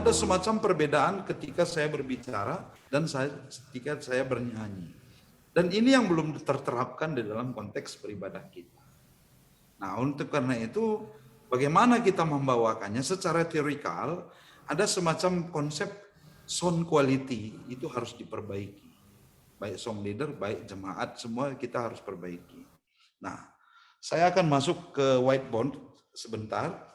ada semacam perbedaan ketika saya berbicara dan ketika saya bernyanyi. Dan ini yang belum terterapkan di dalam konteks beribadah kita. Nah, untuk karena itu, bagaimana kita membawakannya secara teorikal, ada semacam konsep sound quality, itu harus diperbaiki. Baik song leader, baik jemaat, semua kita harus perbaiki. Nah, saya akan masuk ke whiteboard sebentar.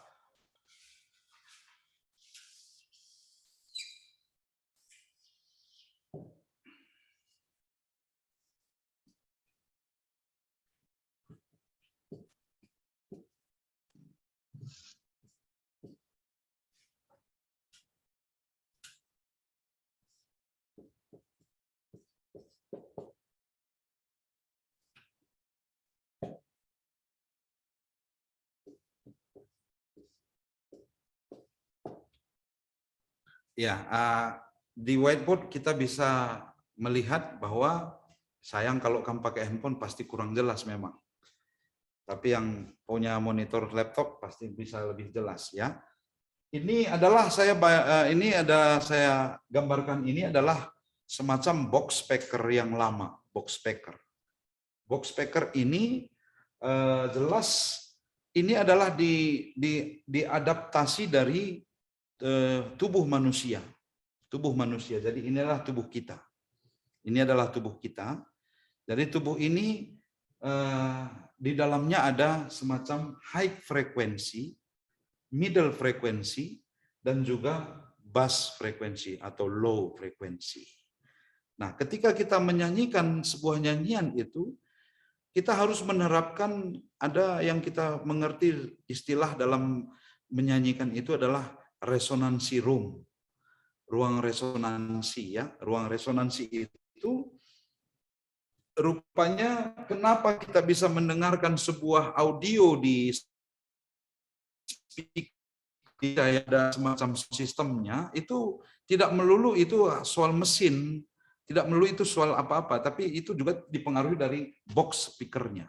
Ya, di whiteboard kita bisa melihat bahwa sayang kalau kamu pakai handphone pasti kurang jelas memang. Tapi yang punya monitor laptop pasti bisa lebih jelas ya. Ini adalah saya gambarkan, ini adalah semacam box speaker yang lama, box speaker. Box speaker ini jelas ini adalah diadaptasi dari tubuh manusia. Tubuh manusia. Jadi inilah tubuh kita. Ini adalah tubuh kita. Jadi tubuh ini di dalamnya ada semacam high frequency, middle frequency, dan juga bass frequency atau low frequency. Nah, ketika kita menyanyikan sebuah nyanyian itu, kita harus menerapkan, ada yang kita mengerti istilah dalam menyanyikan itu adalah resonansi room. Ruang resonansi ya, ruang resonansi itu rupanya kenapa kita bisa mendengarkan sebuah audio di speaker, ada semacam sistemnya, itu tidak melulu itu soal mesin, tidak melulu itu soal apa-apa, tapi itu juga dipengaruhi dari box speakernya.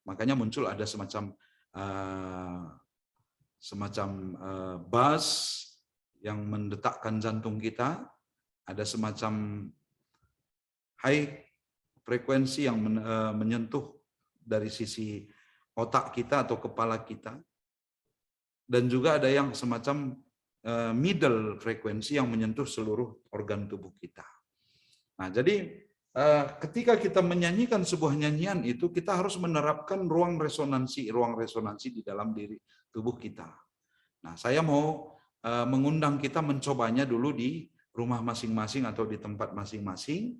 Makanya muncul ada semacam bass yang mendetakkan jantung kita, ada semacam high frekuensi yang menyentuh dari sisi otak kita atau kepala kita, dan juga ada yang semacam middle frekuensi yang menyentuh seluruh organ tubuh kita. Nah, jadi ketika kita menyanyikan sebuah nyanyian itu, kita harus menerapkan ruang resonansi di dalam diri tubuh kita. Nah, saya mau mengundang kita mencobanya dulu di rumah masing-masing atau di tempat masing-masing,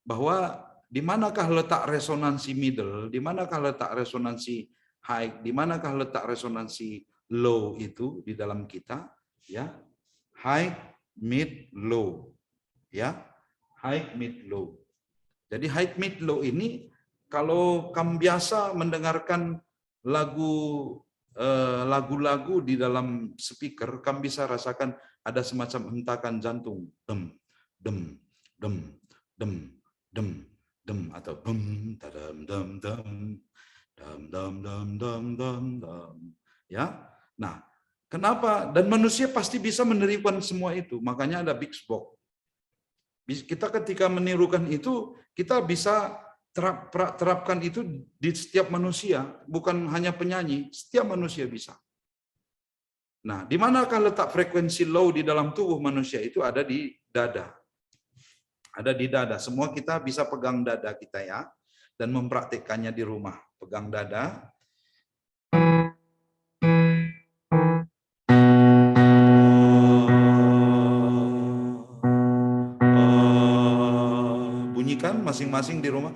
bahwa di manakah letak resonansi middle, di manakah letak resonansi high, di manakah letak resonansi low itu di dalam kita, ya. High, mid, low. Ya. High, mid, low. Jadi high, mid, low ini kalau kamu biasa mendengarkan lagu-lagu di dalam speaker, kamu bisa rasakan ada semacam hentakan jantung, dem, dem, dem, dem, dem, dem, atau bum, tadam, dam, dam, dam, dam, dam, dam, dam, dam. Ya, nah, kenapa? Dan manusia pasti bisa menirukan semua itu, makanya ada big box. Kita ketika menirukan itu, kita bisa terapkan itu di setiap manusia, bukan hanya penyanyi, setiap manusia bisa. Nah, di manakah letak frekuensi low di dalam tubuh manusia itu? Ada di dada. Ada di dada. Semua kita bisa pegang dada kita ya, dan mempraktikkannya di rumah. Pegang dada. Bunyikan masing-masing di rumah.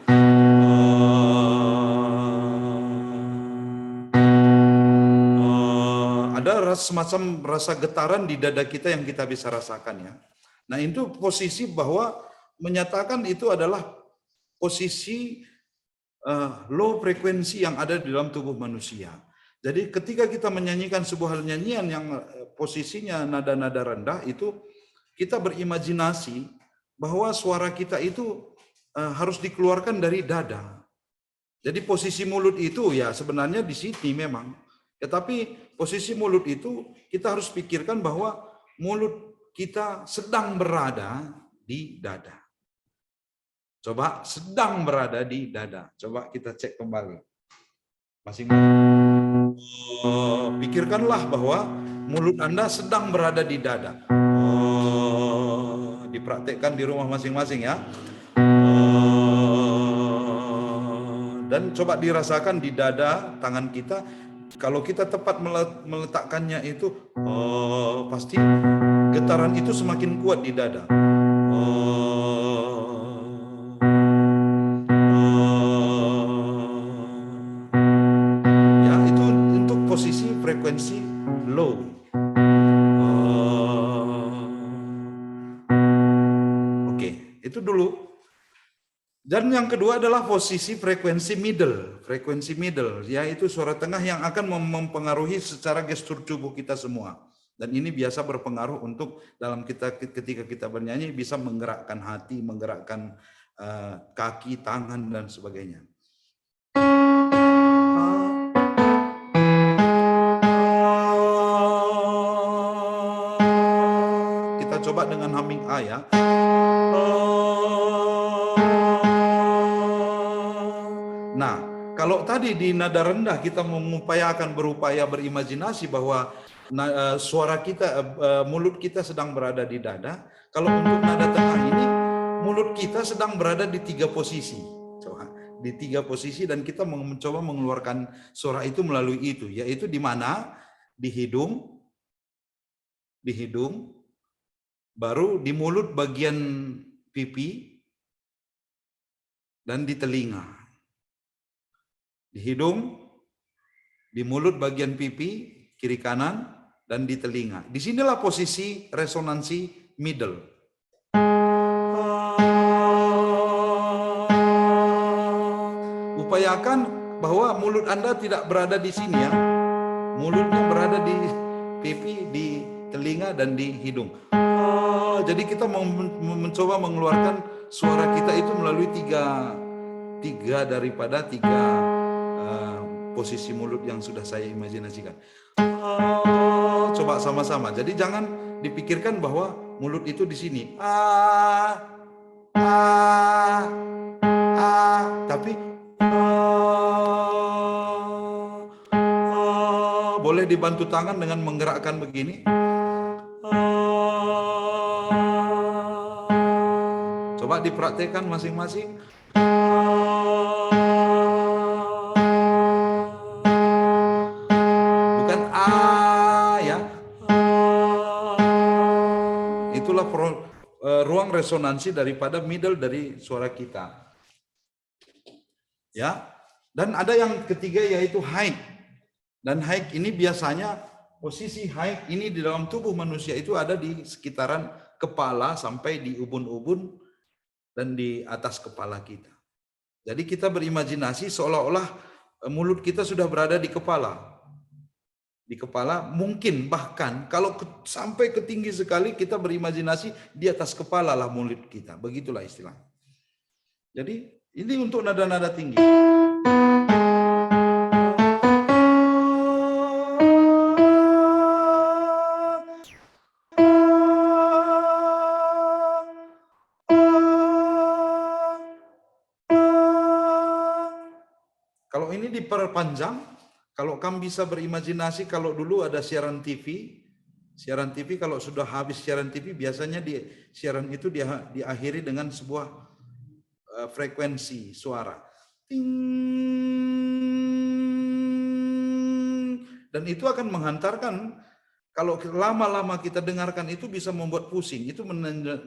Ada semacam rasa getaran di dada kita yang kita bisa rasakan ya. Nah, itu posisi bahwa menyatakan itu adalah posisi low frekuensi yang ada di dalam tubuh manusia. Jadi ketika kita menyanyikan sebuah nyanyian yang posisinya nada-nada rendah, itu kita berimajinasi bahwa suara kita itu harus dikeluarkan dari dada. Jadi posisi mulut itu ya sebenarnya di sini memang. Tetapi posisi mulut itu kita harus pikirkan bahwa mulut kita sedang berada di dada. Coba sedang berada di dada. Coba kita cek kembali. Masing-masing. Pikirkanlah bahwa mulut Anda sedang berada di dada. Dipraktekkan di rumah masing-masing ya. Dan coba dirasakan di dada tangan kita. Kalau kita tepat meletakkannya itu, pasti getaran itu semakin kuat di dada. Ya, itu untuk posisi frekuensi low. Oke, itu dulu. Dan yang kedua adalah posisi frekuensi middle. Frekuensi middle, yaitu suara tengah yang akan mempengaruhi secara gestur tubuh kita semua. Dan ini biasa berpengaruh untuk dalam ketika kita bernyanyi bisa menggerakkan hati, menggerakkan kaki, tangan, dan sebagainya. Kita coba dengan humming A ya. Nah, kalau tadi di nada rendah kita berupaya berimajinasi bahwa suara kita, mulut kita sedang berada di dada. Kalau untuk nada tengah ini, mulut kita sedang berada di 3 posisi. Coba di 3 posisi dan kita mencoba mengeluarkan suara itu melalui itu, yaitu di mana? Di hidung, baru di mulut bagian pipi, dan di telinga. Di hidung, di mulut bagian pipi, kiri kanan, dan di telinga. Disinilah posisi resonansi middle. Upayakan bahwa mulut Anda tidak berada di sini ya. Mulutnya berada di pipi, di telinga, dan di hidung. Jadi kita mencoba mengeluarkan suara kita itu melalui tiga daripada posisi mulut yang sudah saya imajinasikan. Coba sama-sama. Jadi jangan dipikirkan bahwa mulut itu di sini. Tapi boleh dibantu tangan dengan menggerakkan begini. Coba dipraktekkan masing-masing. Bukan ya. Itulah ruang resonansi daripada middle dari suara kita. Ya. Dan ada yang ketiga yaitu high. Dan high ini biasanya posisi high ini di dalam tubuh manusia itu ada di sekitaran kepala sampai di ubun-ubun dan di atas kepala kita. Jadi kita berimajinasi seolah-olah mulut kita sudah berada di kepala. Di kepala, mungkin bahkan kalau sampai ke tinggi sekali kita berimajinasi di atas kepala lah mulut kita. Begitulah istilah. Jadi ini untuk nada-nada tinggi. Kalau ini diperpanjang, kalau kamu bisa berimajinasi, kalau dulu ada siaran TV kalau sudah habis siaran TV, biasanya siaran itu diakhiri dengan sebuah frekuensi suara. Ting. Dan itu akan menghantarkan, kalau lama-lama kita dengarkan itu bisa membuat pusing, itu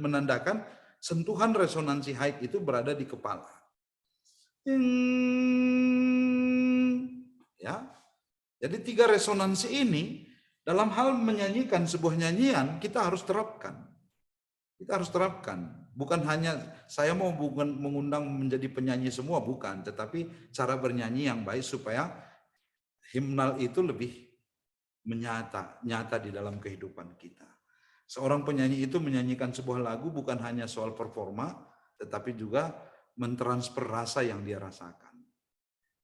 menandakan sentuhan resonansi high itu berada di kepala. Ya, jadi 3 resonansi ini dalam hal menyanyikan sebuah nyanyian kita harus terapkan. Kita harus terapkan. Bukan hanya saya mau mengundang menjadi penyanyi semua, bukan, tetapi cara bernyanyi yang baik supaya himnal itu lebih nyata di dalam kehidupan kita. Seorang penyanyi itu menyanyikan sebuah lagu bukan hanya soal performa, tetapi juga mentransfer rasa yang dia rasakan.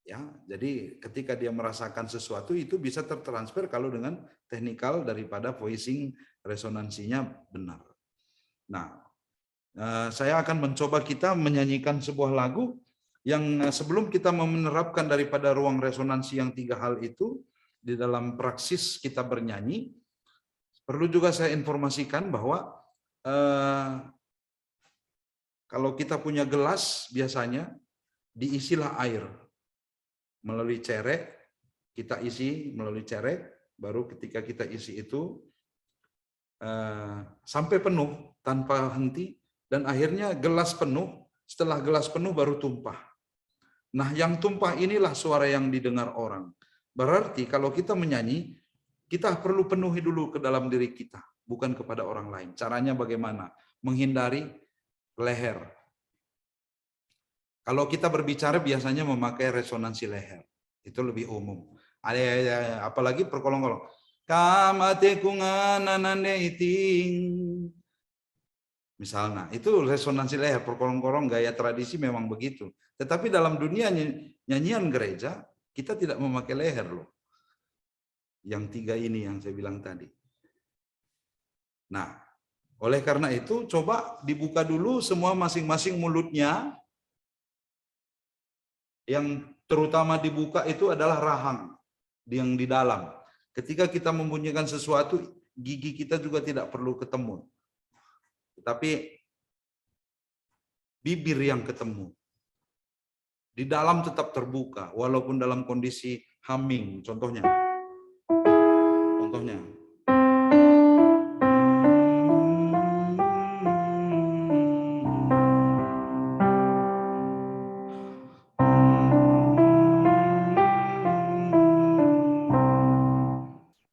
Ya, jadi ketika dia merasakan sesuatu itu bisa tertransfer kalau dengan teknikal daripada voicing resonansinya benar. Nah, saya akan mencoba kita menyanyikan sebuah lagu yang sebelum kita menerapkan daripada ruang resonansi yang 3 hal itu di dalam praksis kita bernyanyi, perlu juga saya informasikan bahwa kalau kita punya gelas biasanya diisilah air melalui cerek, kita isi melalui cerek, baru ketika kita isi itu sampai penuh tanpa henti, dan akhirnya gelas penuh. Setelah gelas penuh baru tumpah. Nah, yang tumpah inilah suara yang didengar orang. Berarti kalau kita menyanyi, kita perlu penuhi dulu ke dalam diri kita, bukan kepada orang lain. Caranya bagaimana? Menghindari leher. Kalau kita berbicara biasanya memakai resonansi leher. Itu lebih umum. Apalagi perkolong-kolong. Kamate kungananane iting. Misalnya, itu resonansi leher, perkolong-kolong gaya tradisi memang begitu. Tetapi dalam dunia nyanyian gereja, kita tidak memakai leher loh. Yang 3 ini yang saya bilang tadi. Nah, oleh karena itu coba dibuka dulu semua masing-masing mulutnya. Yang terutama dibuka itu adalah rahang yang di dalam. Ketika kita membunyikan sesuatu, gigi kita juga tidak perlu ketemu. Tetapi bibir yang ketemu. Di dalam tetap terbuka, walaupun dalam kondisi humming. Contohnya.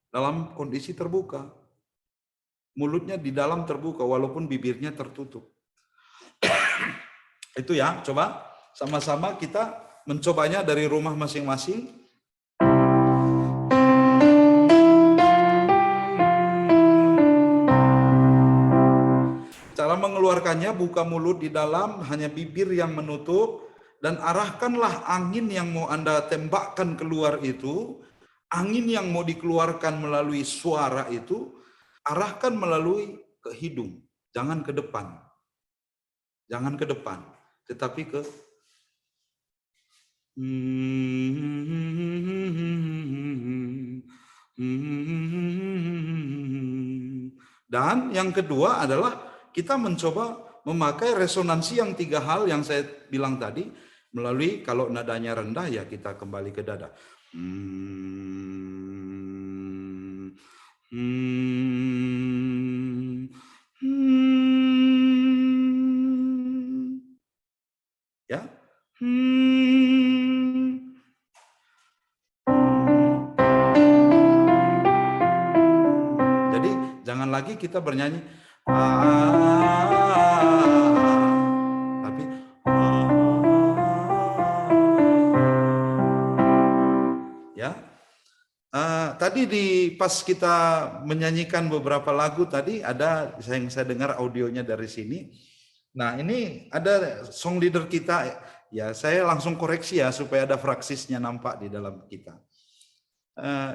Dalam kondisi terbuka. Mulutnya di dalam terbuka, walaupun bibirnya tertutup. Itu ya, coba sama-sama kita mencobanya dari rumah masing-masing. Cara mengeluarkannya, buka mulut di dalam, hanya bibir yang menutup, dan arahkanlah angin yang mau Anda tembakkan keluar itu, angin yang mau dikeluarkan melalui suara itu, arahkan melalui ke hidung, jangan ke depan. Jangan ke depan, tetapi ke dan yang kedua adalah kita mencoba memakai resonansi yang 3 hal yang saya bilang tadi, melalui kalau nadanya rendah ya kita kembali ke dada. Ya. Jadi jangan lagi kita bernyanyi tapi ya. Tadi pas kita menyanyikan beberapa lagu tadi ada yang saya dengar audionya dari sini. Nah, ini ada song leader kita, ya saya langsung koreksi ya supaya ada fraksisnya nampak di dalam kita.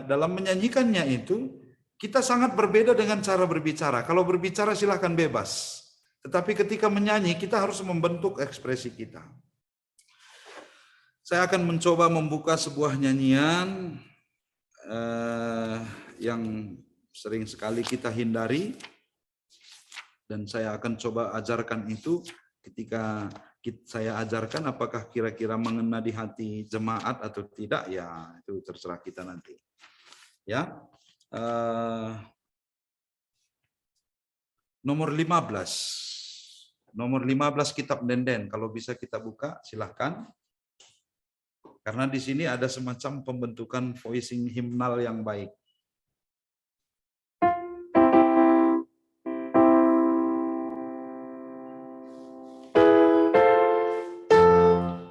Dalam menyanyikannya itu, kita sangat berbeda dengan cara berbicara. Kalau berbicara silahkan bebas. Tetapi ketika menyanyi, kita harus membentuk ekspresi kita. Saya akan mencoba membuka sebuah nyanyian yang sering sekali kita hindari. Dan saya akan coba ajarkan itu. Ketika saya ajarkan, apakah kira-kira mengena di hati jemaat atau tidak, ya itu terserah kita nanti. Ya, nomor 15. Nomor 15 kitab Denden. Kalau bisa kita buka, silahkan. Karena di sini ada semacam pembentukan voicing himnal yang baik.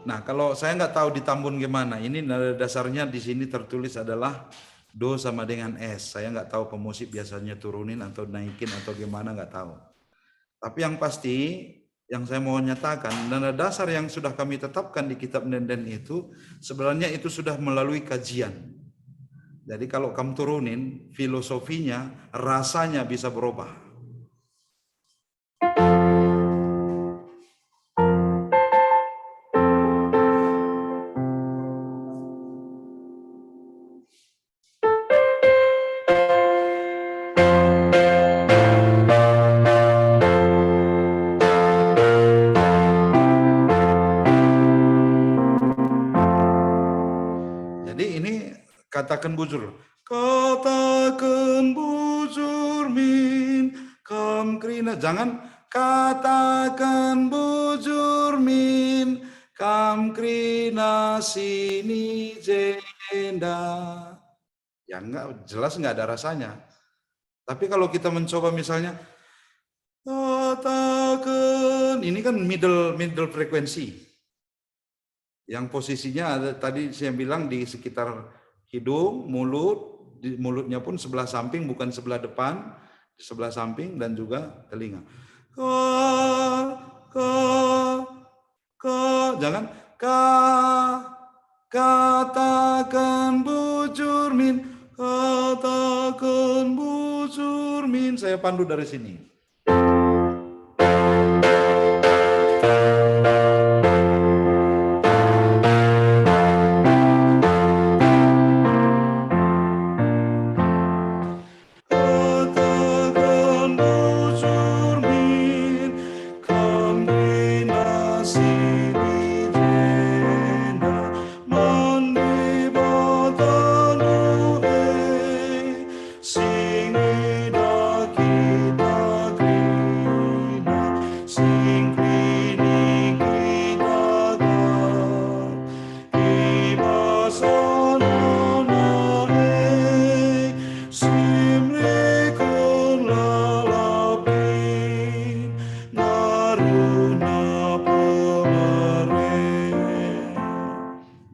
Nah, kalau saya nggak tahu di Tambun gimana, ini nada dasarnya di sini tertulis adalah Do sama dengan S. Saya nggak tahu pemusik biasanya turunin atau naikin atau gimana, nggak tahu. Tapi yang pasti, yang saya mau nyatakan, nada dasar yang sudah kami tetapkan di kitab Denden itu, sebenarnya itu sudah melalui kajian. Jadi kalau kamu turunin filosofinya, rasanya bisa berubah. Jadi ini katakan bujur. Katakan bujur min kam krina. Jangan katakan bujur min kam krina sini jenda. Ya enggak, jelas enggak ada rasanya. Tapi kalau kita mencoba misalnya katakan, ini kan middle frekuensi. Yang posisinya ada tadi saya bilang di sekitar hidung, mulut, di mulutnya pun sebelah samping bukan sebelah depan, di sebelah samping dan juga telinga. Ka, jangan katakan bujur min, katakan bujur min. Saya pandu dari sini.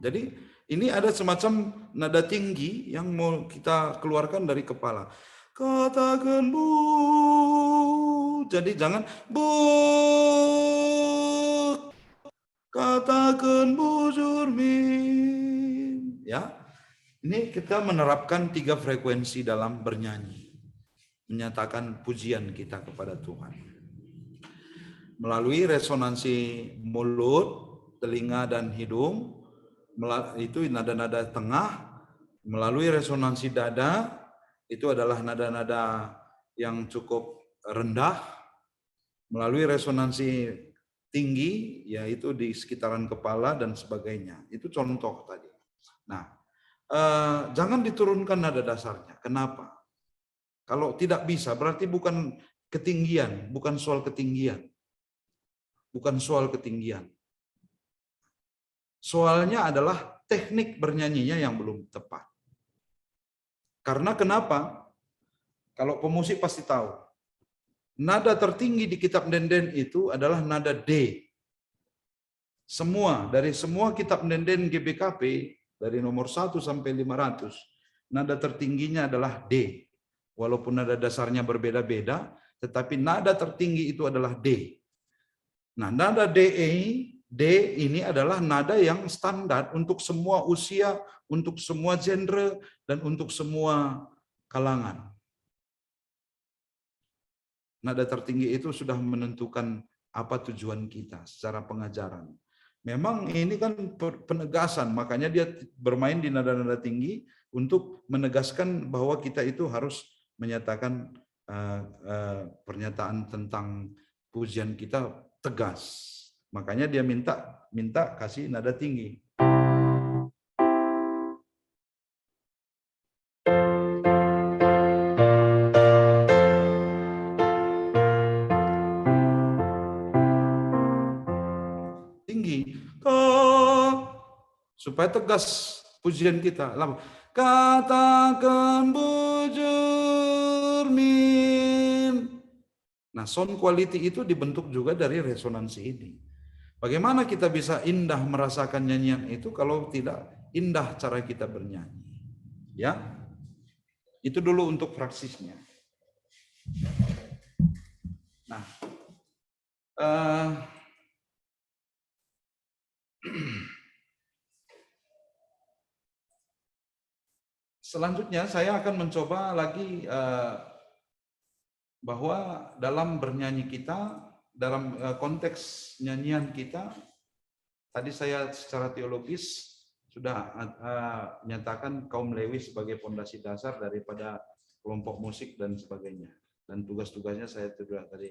Jadi ini ada semacam nada tinggi yang mau kita keluarkan dari kepala. Katakan bu, jadi jangan bu, katakan bujur min. Ya, ini kita menerapkan 3 frekuensi dalam bernyanyi, menyatakan pujian kita kepada Tuhan. Melalui resonansi mulut, telinga dan hidung, itu nada-nada tengah. Melalui resonansi dada, itu adalah nada-nada yang cukup rendah. Melalui resonansi tinggi, yaitu di sekitaran kepala dan sebagainya. Itu contoh tadi. Nah, jangan diturunkan nada dasarnya. Kenapa? Kalau tidak bisa, berarti bukan ketinggian, bukan soal ketinggian. Bukan soal ketinggian. Soalnya adalah teknik bernyanyinya yang belum tepat. Karena kenapa? Kalau pemusik pasti tahu. Nada tertinggi di kitab Denden itu adalah nada D. Dari semua kitab Denden GBKP, dari nomor 1 sampai 500, nada tertingginya adalah D. Walaupun nada dasarnya berbeda-beda, tetapi nada tertinggi itu adalah D. Nah, nada D ini adalah nada yang standar untuk semua usia, untuk semua genre, dan untuk semua kalangan. Nada tertinggi itu sudah menentukan apa tujuan kita secara pengajaran. Memang ini kan penegasan, makanya dia bermain di nada-nada tinggi untuk menegaskan bahwa kita itu harus menyatakan pernyataan tentang pujian kita tegas. Makanya dia minta kasih nada tinggi. Tinggi. Supaya tegas pujian kita. Katakan bujur min. Nah, sound quality itu dibentuk juga dari resonansi ini. Bagaimana kita bisa indah merasakan nyanyian itu kalau tidak indah cara kita bernyanyi? Ya, itu dulu untuk praksisnya. Nah, Selanjutnya saya akan mencoba lagi bahwa dalam bernyanyi kita, dalam konteks nyanyian kita, tadi saya secara teologis sudah menyatakan kaum Lewi sebagai fondasi dasar daripada kelompok musik dan sebagainya. Dan tugas-tugasnya saya sudah tadi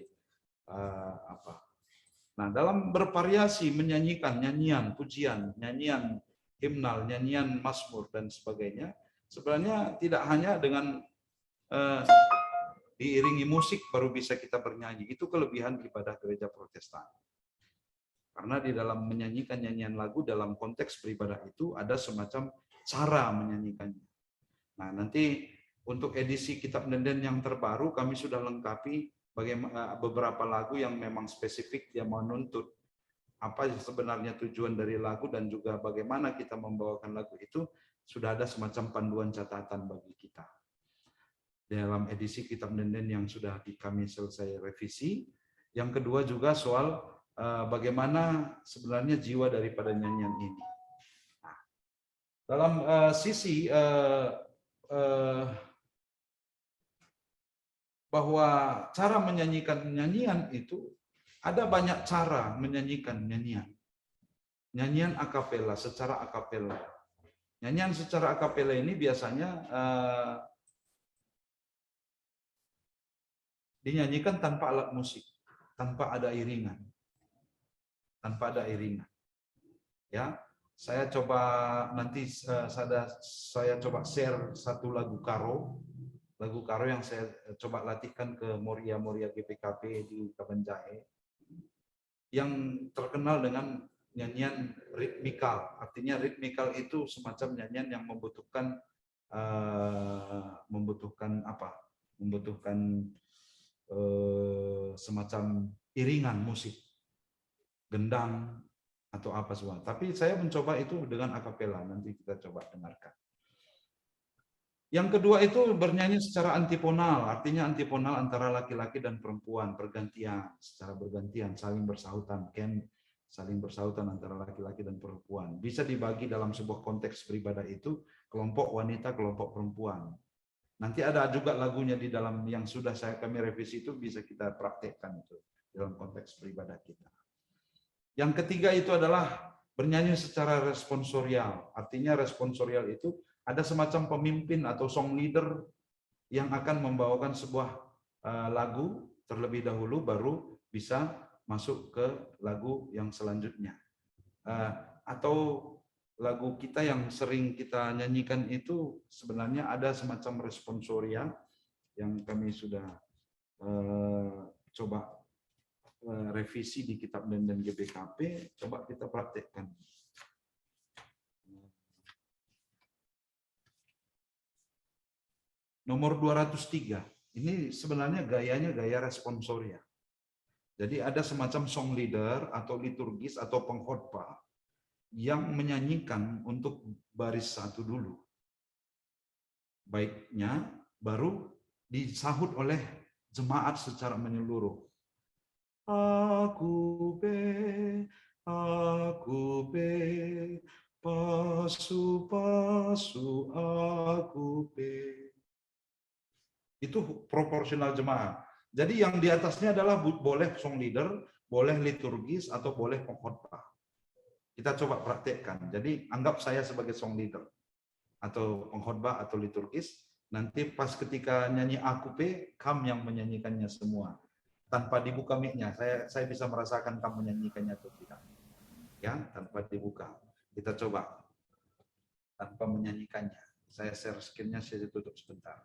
Nah, dalam bervariasi menyanyikan nyanyian, pujian, nyanyian himnal, nyanyian mazmur dan sebagainya, sebenarnya tidak hanya dengan diiringi musik baru bisa kita bernyanyi. Itu kelebihan ibadah gereja Protestan. Karena di dalam menyanyikan nyanyian lagu dalam konteks beribadah itu ada semacam cara menyanyikannya. Nah, nanti untuk edisi Kitab Denden yang terbaru kami sudah lengkapi beberapa lagu yang memang spesifik dia menuntut apa sebenarnya tujuan dari lagu dan juga bagaimana kita membawakan lagu itu, sudah ada semacam panduan catatan bagi kita. Dalam edisi Kitab Denden yang sudah kami selesai revisi. Yang kedua juga soal bagaimana sebenarnya jiwa daripada nyanyian ini. Nah, dalam sisi bahwa cara menyanyikan nyanyian itu ada banyak cara menyanyikan nyanyian. Nyanyian akapela, secara akapela. Nyanyian secara akapela ini biasanya dinyanyikan tanpa alat musik, tanpa ada iringan. Tanpa ada iringan. Ya, saya coba nanti saya coba share satu lagu karo yang saya coba latihkan ke Moria GPKP di Kabanjahe, yang terkenal dengan nyanyian ritmikal. Artinya ritmikal itu semacam nyanyian yang membutuhkan semacam iringan musik, gendang atau apa semua. Tapi saya mencoba itu dengan akapela. Nanti kita coba dengarkan. Yang kedua itu bernyanyi secara antiponal, artinya antiponal antara laki-laki dan perempuan, pergantian, secara bergantian, saling bersahutan, saling bersahutan antara laki-laki dan perempuan. Bisa dibagi dalam sebuah konteks beribadah itu, kelompok wanita, kelompok perempuan. Nanti ada juga lagunya di dalam yang sudah kami revisi itu, bisa kita praktekkan itu dalam konteks beribadah kita. Yang ketiga itu adalah bernyanyi secara responsorial, artinya responsorial itu ada semacam pemimpin atau song leader yang akan membawakan sebuah lagu terlebih dahulu, baru bisa masuk ke lagu yang selanjutnya. Atau lagu kita yang sering kita nyanyikan itu sebenarnya ada semacam responsoria yang kami sudah coba revisi di Kitab Denden GBKP, coba kita praktekkan. Nomor 203, ini sebenarnya gayanya gaya responsoria. Jadi ada semacam song leader atau liturgis atau pengkhotbah yang menyanyikan untuk baris satu dulu. Baiknya baru disahut oleh jemaat secara menyeluruh. Aku be, pasu aku be. Itu proporsional jemaah. Jadi yang di atasnya adalah boleh song leader, boleh liturgis, atau boleh pengkhotbah. Kita coba praktekkan. Jadi anggap saya sebagai song leader, atau pengkhotbah, atau liturgis. Nanti pas ketika nyanyi aku pe, kamu yang menyanyikannya semua. Tanpa dibuka mic-nya, saya bisa merasakan kamu menyanyikannya atau tidak. Ya, tanpa dibuka. Kita coba. Tanpa menyanyikannya. Saya share screen-nya, saya tutup sebentar.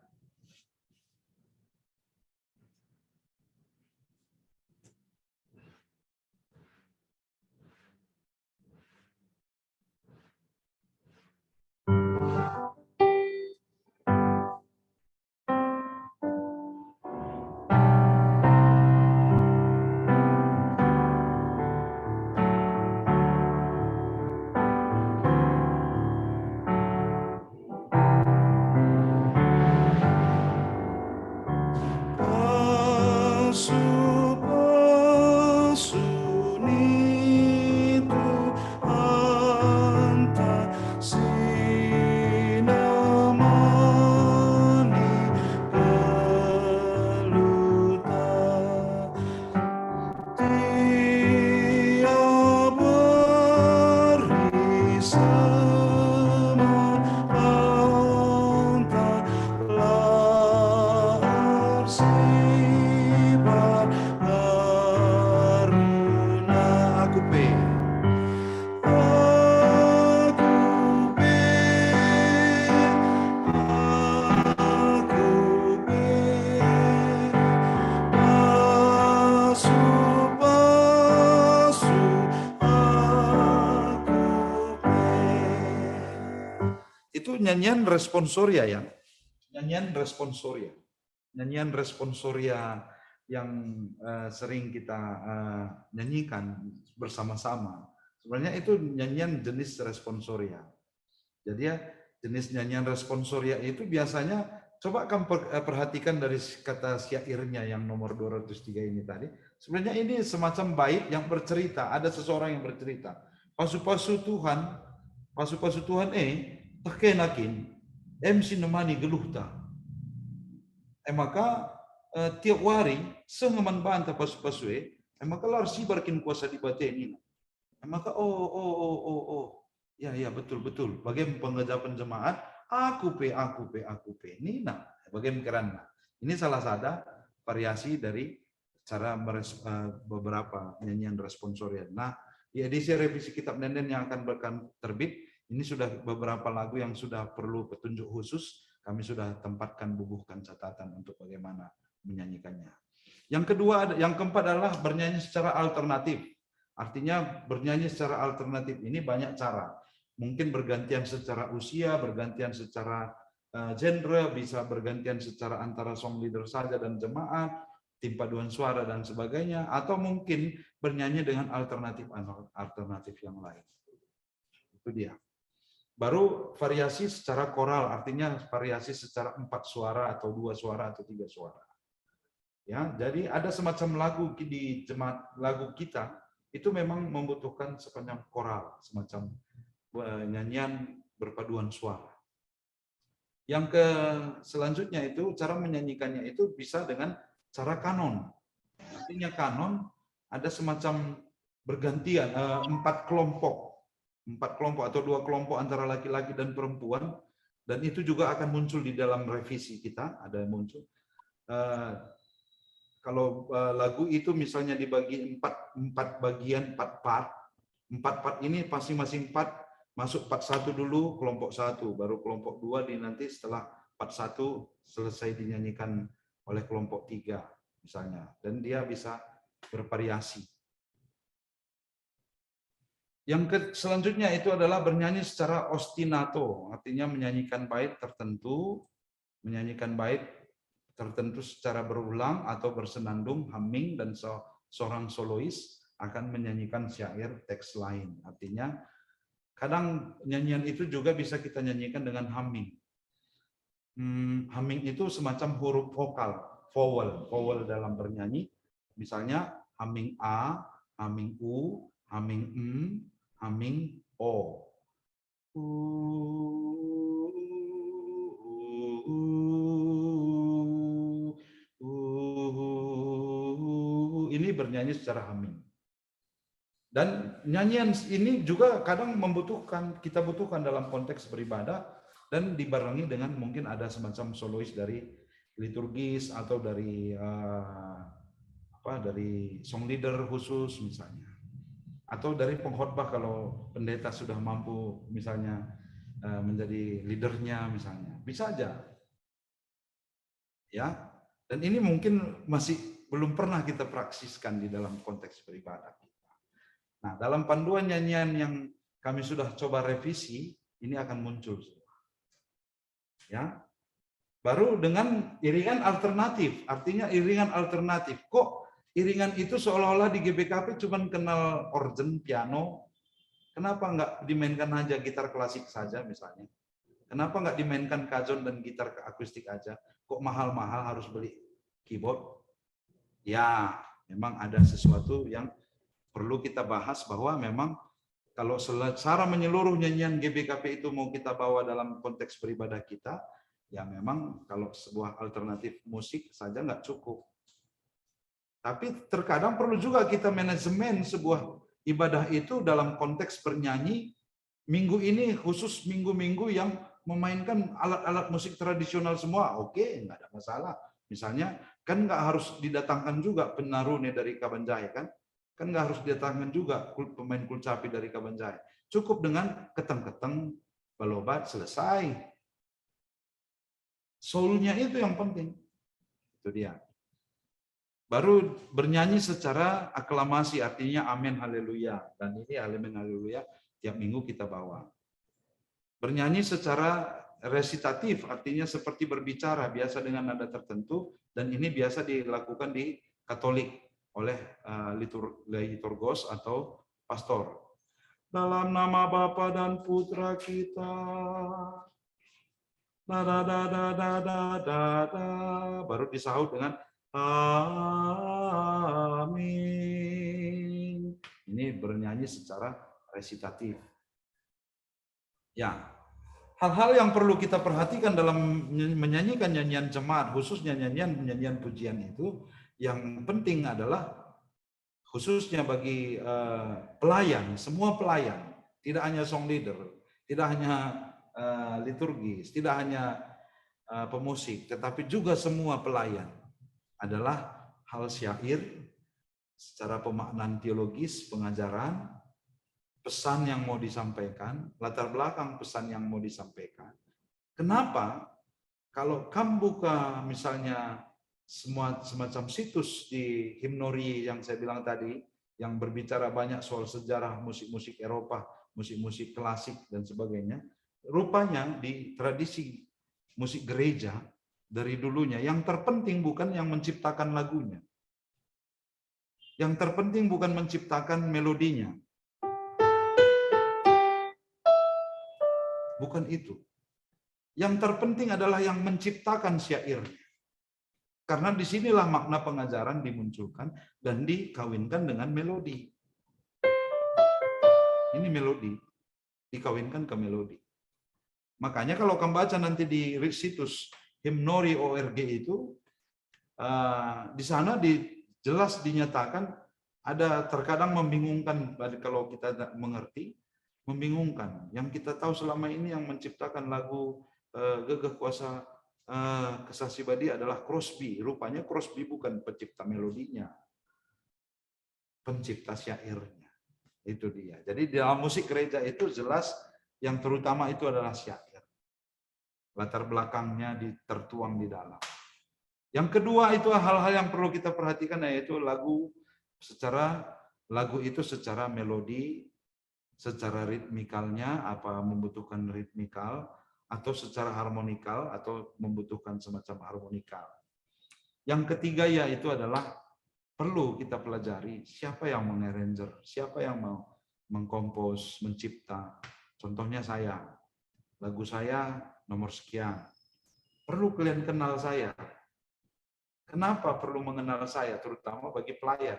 itu nyanyian responsoria ya. Nyanyian responsoria. Nyanyian responsoria yang sering kita nyanyikan bersama-sama. Sebenarnya itu nyanyian jenis responsoria. Jadi ya jenis nyanyian responsoria itu biasanya, coba kamu perhatikan dari kata syairnya yang nomor 203 ini tadi. Sebenarnya ini semacam bait yang bercerita, ada seseorang yang bercerita. Pasu-pasu Tuhan takenakin MC nemani geluh ta. Maka tiap hari sengaman banta pasu-pasu maka lar sibarkin kuasa di bateni. Maka ya betul. Bagaimana pengajapan jemaat aku pe nina. Bagaimana kerana. Ini salah satu variasi dari cara beberapa nyanyian responsorial. Nah, di edisi revisi kitab Nenden yang akan terbit, ini sudah beberapa lagu yang sudah perlu petunjuk khusus, kami sudah tempatkan, bubuhkan catatan untuk bagaimana menyanyikannya. Yang kedua, yang keempat adalah bernyanyi secara alternatif. Artinya bernyanyi secara alternatif ini banyak cara. Mungkin bergantian secara usia, bergantian secara genre, bisa bergantian secara antara song leader saja dan jemaat, tim paduan suara dan sebagainya, atau mungkin bernyanyi dengan alternatif yang lain. Itu dia. Baru variasi secara koral, artinya variasi secara 4 suara atau 2 suara atau 3 suara. Ya, jadi ada semacam lagu di jemaat lagu kita itu memang membutuhkan sepanjang koral, semacam nyanyian berpaduan suara. Yang selanjutnya itu cara menyanyikannya itu bisa dengan cara kanon. Artinya kanon ada semacam bergantian 4 kelompok atau 2 kelompok antara laki-laki dan perempuan, dan itu juga akan muncul di dalam revisi kita, ada yang muncul. Kalau lagu itu misalnya dibagi 4 bagian, 4 part. 4 part ini masing-masing part masuk part 1 dulu, kelompok 1, baru kelompok 2 nanti setelah part 1 selesai dinyanyikan oleh kelompok 3 misalnya, dan dia bisa bervariasi. Yang selanjutnya itu adalah bernyanyi secara ostinato, artinya menyanyikan bait tertentu, secara berulang atau bersenandung, humming, dan seorang solois akan menyanyikan syair teks lain. Artinya kadang nyanyian itu juga bisa kita nyanyikan dengan humming. Humming itu semacam huruf vokal, vowel dalam bernyanyi. Misalnya humming A, humming U, humming M, humming O. Ini bernyanyi secara humming. Dan nyanyian ini juga kadang kita butuhkan dalam konteks beribadah, dan dibarengi dengan mungkin ada semacam solois dari liturgis atau dari dari song leader khusus misalnya, atau dari pengkhotbah kalau pendeta sudah mampu misalnya menjadi leadernya misalnya, bisa aja ya. Dan ini mungkin masih belum pernah kita praksiskan di dalam konteks beribadah kita. Nah, dalam panduan nyanyian yang kami sudah coba revisi, ini akan muncul. Ya. Baru dengan iringan alternatif, artinya iringan alternatif. Kok iringan itu seolah-olah di GBKP cuma kenal organ, piano, kenapa nggak dimainkan aja gitar klasik saja misalnya? Kenapa nggak dimainkan kajon dan gitar akustik aja? Kok mahal-mahal harus beli keyboard? Ya, memang ada sesuatu yang perlu kita bahas, bahwa memang kalau secara menyeluruh nyanyian GBKP itu mau kita bawa dalam konteks beribadah kita, ya memang kalau sebuah alternatif musik saja nggak cukup. Tapi terkadang perlu juga kita manajemen sebuah ibadah itu dalam konteks bernyanyi. Minggu ini khusus minggu-minggu yang memainkan alat-alat musik tradisional semua, oke, nggak ada masalah. Misalnya kan nggak harus didatangkan juga penarune dari Kabanjaya kan nggak harus didatangkan juga pemain kulcapi dari Kabanjaya. Cukup dengan keteng-keteng, balobat, selesai. Soulnya itu yang penting. Itu dia. Baru bernyanyi secara aklamasi, artinya amin haleluya. Dan ini amin haleluya tiap minggu kita bawa. Bernyanyi secara resitatif, artinya seperti berbicara, biasa dengan nada tertentu, dan ini biasa dilakukan di Katolik oleh liturgos atau pastor. Dalam nama Bapa dan Putra kita, da da da da da da da da, baru disahut dengan amin. Ini bernyanyi secara resitatif. Ya, hal-hal yang perlu kita perhatikan dalam menyanyikan nyanyian jemaat, khususnya nyanyian pujian itu, yang penting adalah khususnya bagi pelayan, semua pelayan, tidak hanya song leader, tidak hanya liturgis, tidak hanya pemusik, tetapi juga semua pelayan adalah hal syair secara pemaknaan teologis, pengajaran, pesan yang mau disampaikan, latar belakang pesan yang mau disampaikan. Kenapa? Kalau kamu buka misalnya semacam situs di Himnori yang saya bilang tadi, yang berbicara banyak soal sejarah musik-musik Eropa, musik-musik klasik dan sebagainya, rupanya di tradisi musik gereja dari dulunya, yang terpenting bukan yang menciptakan lagunya. Yang terpenting bukan menciptakan melodinya. Bukan itu. Yang terpenting adalah yang menciptakan syairnya. Karena disinilah makna pengajaran dimunculkan dan dikawinkan dengan melodi. Ini melodi, dikawinkan ke melodi. Makanya kalau kamu baca nanti di situs Himnori.org itu, di sana jelas dinyatakan ada terkadang membingungkan kalau kita tidak mengerti, membingungkan. Yang kita tahu selama ini yang menciptakan lagu Gegeh Kuasa Kesasibadi adalah Crosby. Rupanya Crosby bukan pencipta melodinya, pencipta syairnya. Itu dia. Jadi dalam musik gereja itu jelas yang terutama itu adalah syair. Latar belakangnya tertuang di dalam. Yang kedua itu hal-hal yang perlu kita perhatikan, yaitu lagu itu secara melodi, secara ritmikalnya apa membutuhkan ritmikal, atau secara harmonikal atau membutuhkan semacam harmonikal. Yang ketiga yaitu adalah perlu kita pelajari siapa yang mengarranger, siapa yang mau mengkompos, mencipta. Contohnya saya, lagu saya nomor sekian. Perlu kalian kenal saya. Kenapa perlu mengenal saya, terutama bagi pelayan?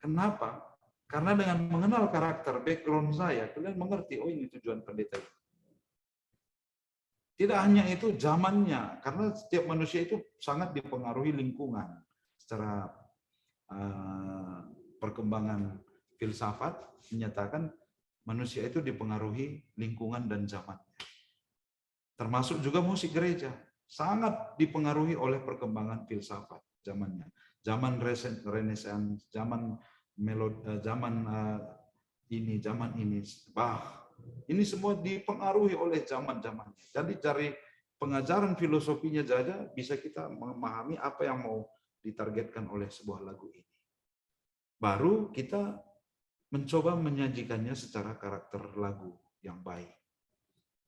Kenapa? Karena dengan mengenal karakter, background saya, kalian mengerti, oh ini tujuan pendeta. Tidak hanya itu, zamannya, karena setiap manusia itu sangat dipengaruhi lingkungan. Secara perkembangan filsafat menyatakan manusia itu dipengaruhi lingkungan dan zamannya. Termasuk juga musik gereja, sangat dipengaruhi oleh perkembangan filsafat zamannya. Zaman Renaissance, zaman ini, Bach. Ini semua dipengaruhi oleh zaman-zamannya. Jadi dari pengajaran filosofinya saja bisa kita memahami apa yang mau ditargetkan oleh sebuah lagu ini. Baru kita mencoba menyajikannya secara karakter lagu yang baik.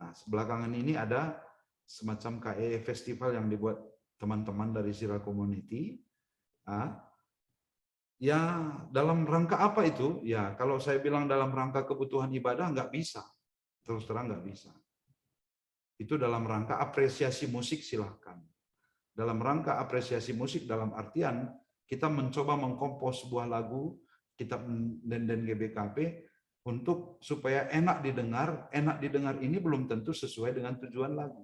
Nah, belakangan ini ada semacam KE Festival yang dibuat teman-teman dari Sira Community. Ya, dalam rangka apa itu? Ya, kalau saya bilang dalam rangka kebutuhan ibadah, nggak bisa. Terus terang nggak bisa. Itu dalam rangka apresiasi musik, silahkan. Dalam rangka apresiasi musik, dalam artian kita mencoba mengkompos sebuah lagu, kitab dan GBKP, untuk supaya enak didengar. Enak didengar ini belum tentu sesuai dengan tujuan lagu.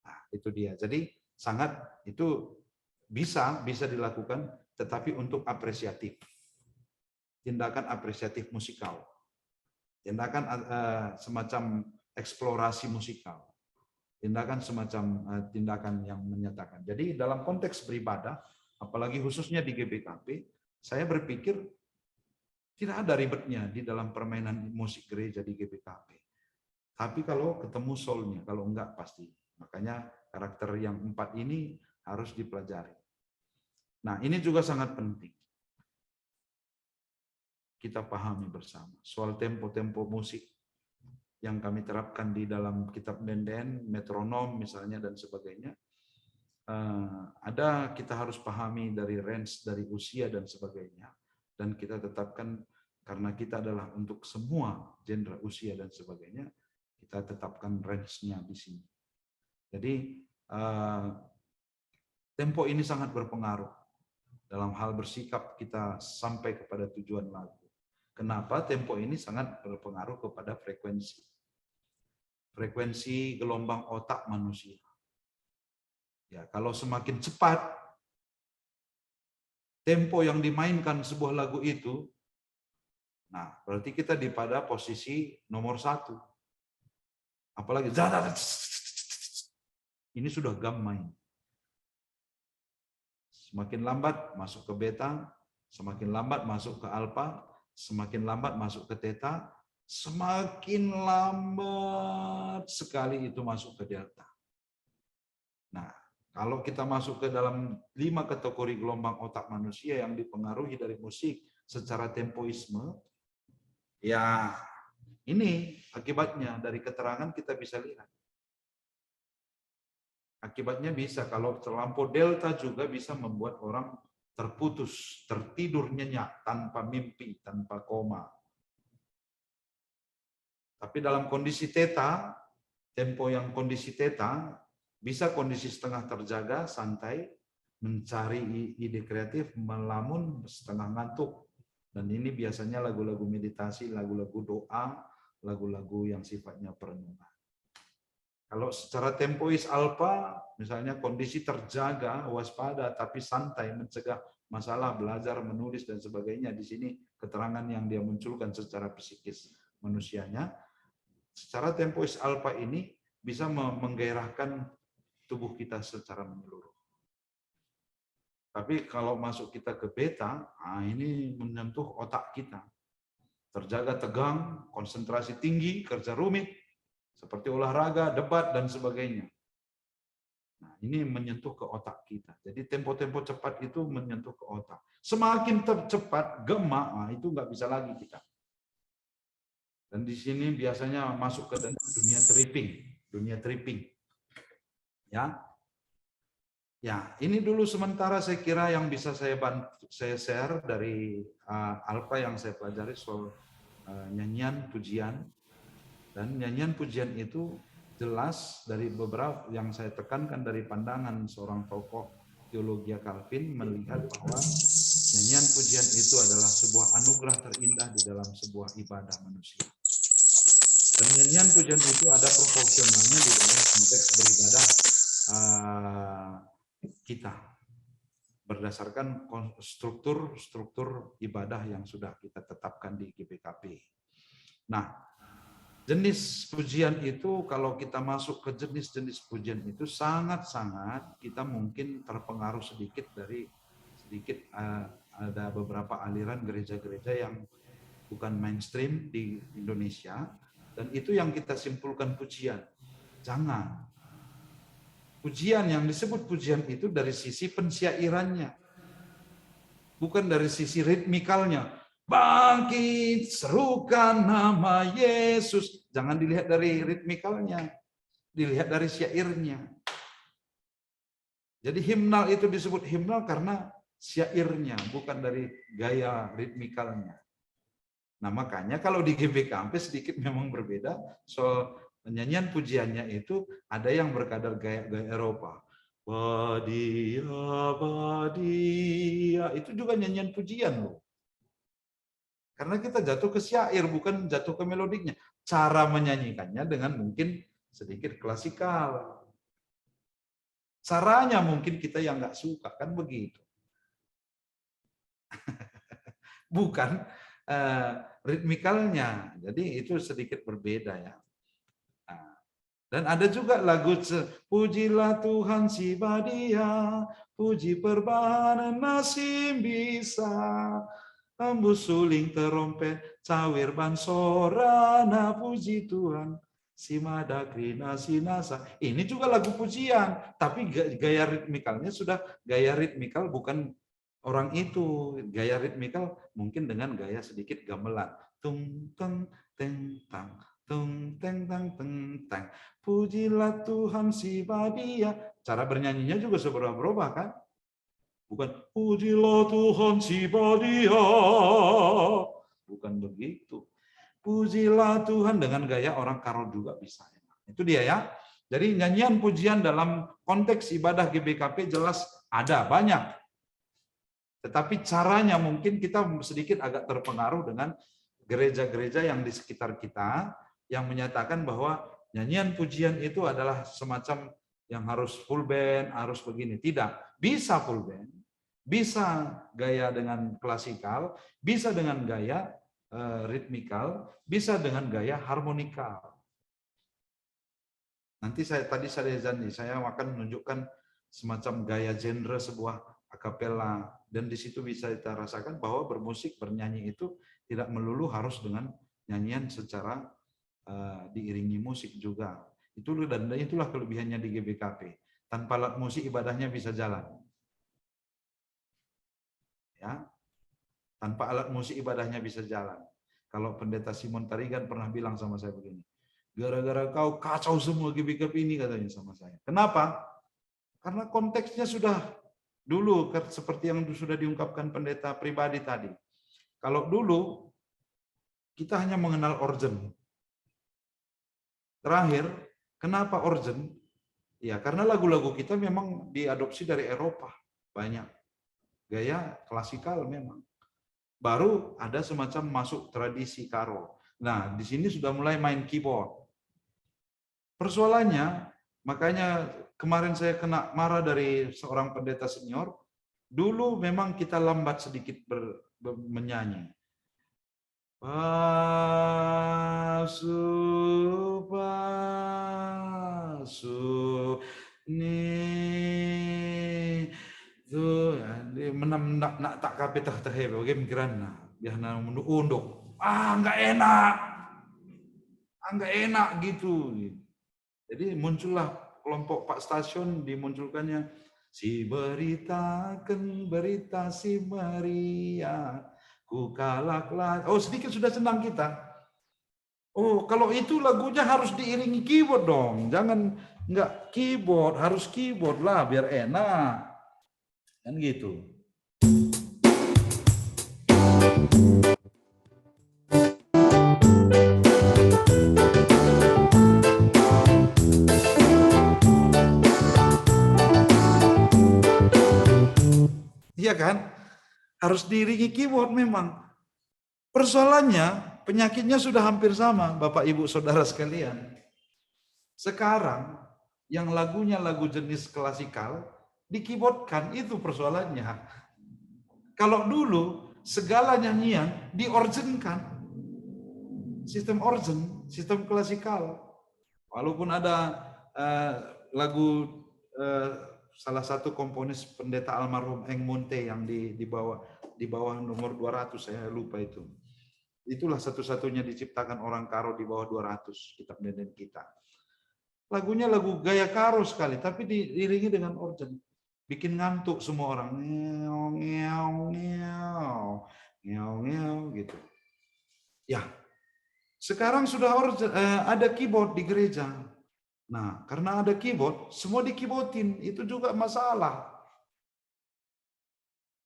Nah, itu dia. Jadi sangat itu bisa dilakukan, tetapi untuk apresiatif. Tindakan apresiatif musikal. Tindakan semacam eksplorasi musikal. Tindakan semacam tindakan yang menyatakan. Jadi dalam konteks beribadah, apalagi khususnya di GBKP, saya berpikir tidak ada ribetnya di dalam permainan musik gereja di GBKP. Tapi kalau ketemu soulnya, kalau enggak pasti. Makanya karakter yang 4 ini harus dipelajari. Nah, ini juga sangat penting. Kita pahami bersama soal tempo-tempo musik. yang kami terapkan di dalam kitab Denden, metronom misalnya dan sebagainya. Ada kita harus pahami dari range, dari usia dan sebagainya. Dan kita tetapkan karena kita adalah untuk semua genre usia dan sebagainya, kita tetapkan range-nya di sini. Jadi tempo ini sangat berpengaruh dalam hal bersikap kita sampai kepada tujuan lagu. Kenapa? Tempo ini sangat berpengaruh kepada frekuensi. Frekuensi gelombang otak manusia. Ya, kalau semakin cepat tempo yang dimainkan sebuah lagu itu, nah berarti kita pada posisi nomor 1. Apalagi ini sudah gammai. Semakin lambat masuk ke beta, semakin lambat masuk ke alfa, semakin lambat masuk ke theta, semakin lambat sekali itu masuk ke delta. Nah, kalau kita masuk ke dalam 5 kategori gelombang otak manusia yang dipengaruhi dari musik secara tempoisme, ya ini akibatnya dari keterangan kita bisa lihat. Akibatnya bisa, kalau terlampau delta juga bisa membuat orang terputus, tertidur nyenyak, tanpa mimpi, tanpa koma. Tapi dalam kondisi theta, tempo yang kondisi theta, bisa kondisi setengah terjaga, santai, mencari ide kreatif, melamun, setengah ngantuk. Dan ini biasanya lagu-lagu meditasi, lagu-lagu doa, lagu-lagu yang sifatnya perenungan. Kalau secara tempois alfa, misalnya kondisi terjaga, waspada, tapi santai, mencegah masalah, belajar, menulis, dan sebagainya. Di sini keterangan yang dia munculkan secara psikis manusianya. Secara tempois alfa ini bisa menggairahkan tubuh kita secara menyeluruh. Tapi kalau masuk kita ke beta, ini menyentuh otak kita. Terjaga tegang, konsentrasi tinggi, kerja rumit, seperti olahraga, debat, dan sebagainya. Nah, ini menyentuh ke otak kita. Jadi tempo-tempo cepat itu menyentuh ke otak. Semakin cepat, gemak, itu nggak bisa lagi kita. Dan di sini biasanya masuk ke dunia tripping. Ya, ini dulu sementara saya kira yang bisa saya share dari alfa yang saya pelajari soal nyanyian pujian. Dan nyanyian pujian itu jelas dari beberapa yang saya tekankan dari pandangan seorang tokoh teologi Calvin melihat bahwa nyanyian pujian itu adalah sebuah anugerah terindah di dalam sebuah ibadah manusia. Dan nyanyian pujian itu ada proporsionalnya di dalam konteks beribadah kita berdasarkan struktur ibadah yang sudah kita tetapkan di GPKP. Nah, jenis pujian itu kalau kita masuk ke jenis-jenis pujian itu sangat-sangat kita mungkin terpengaruh sedikit ada beberapa aliran gereja-gereja yang bukan mainstream di Indonesia. Dan itu yang kita simpulkan pujian. Jangan. Pujian yang disebut pujian itu dari sisi pensyairannya. Bukan dari sisi ritmikalnya. Bangkit, serukan nama Yesus. Jangan dilihat dari ritmikalnya. Dilihat dari syairnya. Jadi himnal itu disebut himnal karena syairnya, bukan dari gaya ritmikalnya. Nah makanya kalau di GBKP sedikit memang berbeda soal nyanyian pujiannya itu ada yang berkadar gaya Eropa. Badia, itu juga nyanyian pujian loh. Karena kita jatuh ke syair bukan jatuh ke melodiknya. Cara menyanyikannya dengan mungkin sedikit klasikal. Caranya mungkin kita yang nggak suka kan begitu. Bukan ritmikalnya. Jadi itu sedikit berbeda ya. Nah, dan ada juga lagu pujilah Tuhan si Badia, puji perbahanan nasim bisa, hembus suling terompet, cawir bansorana, puji Tuhan si madakrina sinasa. Ini juga lagu pujian, tapi gaya ritmikalnya sudah gaya ritmikal bukan orang itu, gaya ritmikal mungkin dengan gaya sedikit gamelan. Tung teng teng tang Tung teng tang teng tang. Pujilah Tuhan si Badia. Cara bernyanyinya juga berubah kan? Bukan pujilah Tuhan si Badia. Bukan begitu. Pujilah Tuhan dengan gaya orang Karo juga bisa. Itu dia ya. Jadi nyanyian pujian dalam konteks ibadah GBKP jelas ada banyak. Tetapi caranya mungkin kita sedikit agak terpengaruh dengan gereja-gereja yang di sekitar kita yang menyatakan bahwa nyanyian pujian itu adalah semacam yang harus full band, harus begini. Tidak, bisa full band, bisa gaya dengan klasikal, bisa dengan gaya ritmikal, bisa dengan gaya harmonikal. Nanti tadi saya janji, saya akan menunjukkan semacam gaya genre sebuah akapela, dan di situ bisa kita rasakan bahwa bermusik, bernyanyi itu tidak melulu harus dengan nyanyian secara diiringi musik juga. Dan itulah kelebihannya di GBKP. Tanpa alat musik ibadahnya bisa jalan. Ya, tanpa alat musik ibadahnya bisa jalan. Kalau pendeta Simon Tarigan pernah bilang sama saya begini, gara-gara kau kacau semua GBKP ini, katanya sama saya. Kenapa? Karena konteksnya sudah dulu seperti yang sudah diungkapkan pendeta pribadi tadi. Kalau dulu kita hanya mengenal organ. Terakhir, kenapa organ? Ya, karena lagu-lagu kita memang diadopsi dari Eropa. Banyak. Gaya klasikal memang. Baru ada semacam masuk tradisi Karo. Nah, di sini sudah mulai main keyboard. Persoalannya, makanya kemarin saya kena marah dari seorang pendeta senior, dulu memang kita lambat sedikit menyanyi. Pasu, pasu, ni, tu, menam nak tak kape tak tahe, bagaimana kirana, biarlah unduk, nggak enak gitu. Jadi muncullah kelompok Pak Stasiun, dimunculkannya si beritakan berita si Maria. Ku kalaklah. Oh, sedikit sudah senang kita. Oh, kalau itu lagunya harus diiringi keyboard dong. Jangan enggak keyboard, harus keyboard lah biar enak. Kan gitu. Iya kan? Harus diiringi keyboard memang. Persoalannya, penyakitnya sudah hampir sama, Bapak Ibu Saudara sekalian. Sekarang, yang lagunya lagu jenis klasikal, di-keyboardkan, itu persoalannya. Kalau dulu, segala nyanyian di-organkan. Sistem organ, sistem klasikal. Walaupun ada lagu salah satu komponis pendeta almarhum Eng Monte yang di bawah nomor 200, saya lupa itu. Itulah satu-satunya diciptakan orang Karo di bawah 200 kitab denden kita. Lagunya lagu gaya Karo sekali, tapi diiringi dengan organ. Bikin ngantuk semua orang. Ngeong, ngeong, ngeong, ngeong, ngeong, gitu. Ya, sekarang sudah ada keyboard di gereja. Nah, karena ada keyboard, semua di-keyboardin. Itu juga masalah.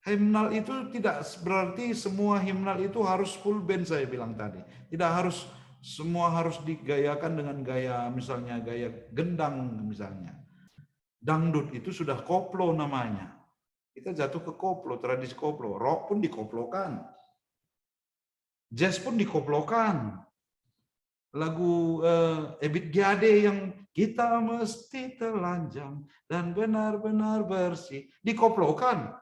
Himnal itu tidak berarti semua himnal itu harus full band, saya bilang tadi. Tidak harus semua harus digayakan dengan gaya misalnya gaya gendang misalnya. Dangdut itu sudah koplo namanya. Kita jatuh ke koplo, tradisi koplo. Rock pun dikoplokan. Jazz pun dikoplokan. Lagu Ebit Gyade yang kita mesti telanjang dan benar-benar bersih dikoplokan.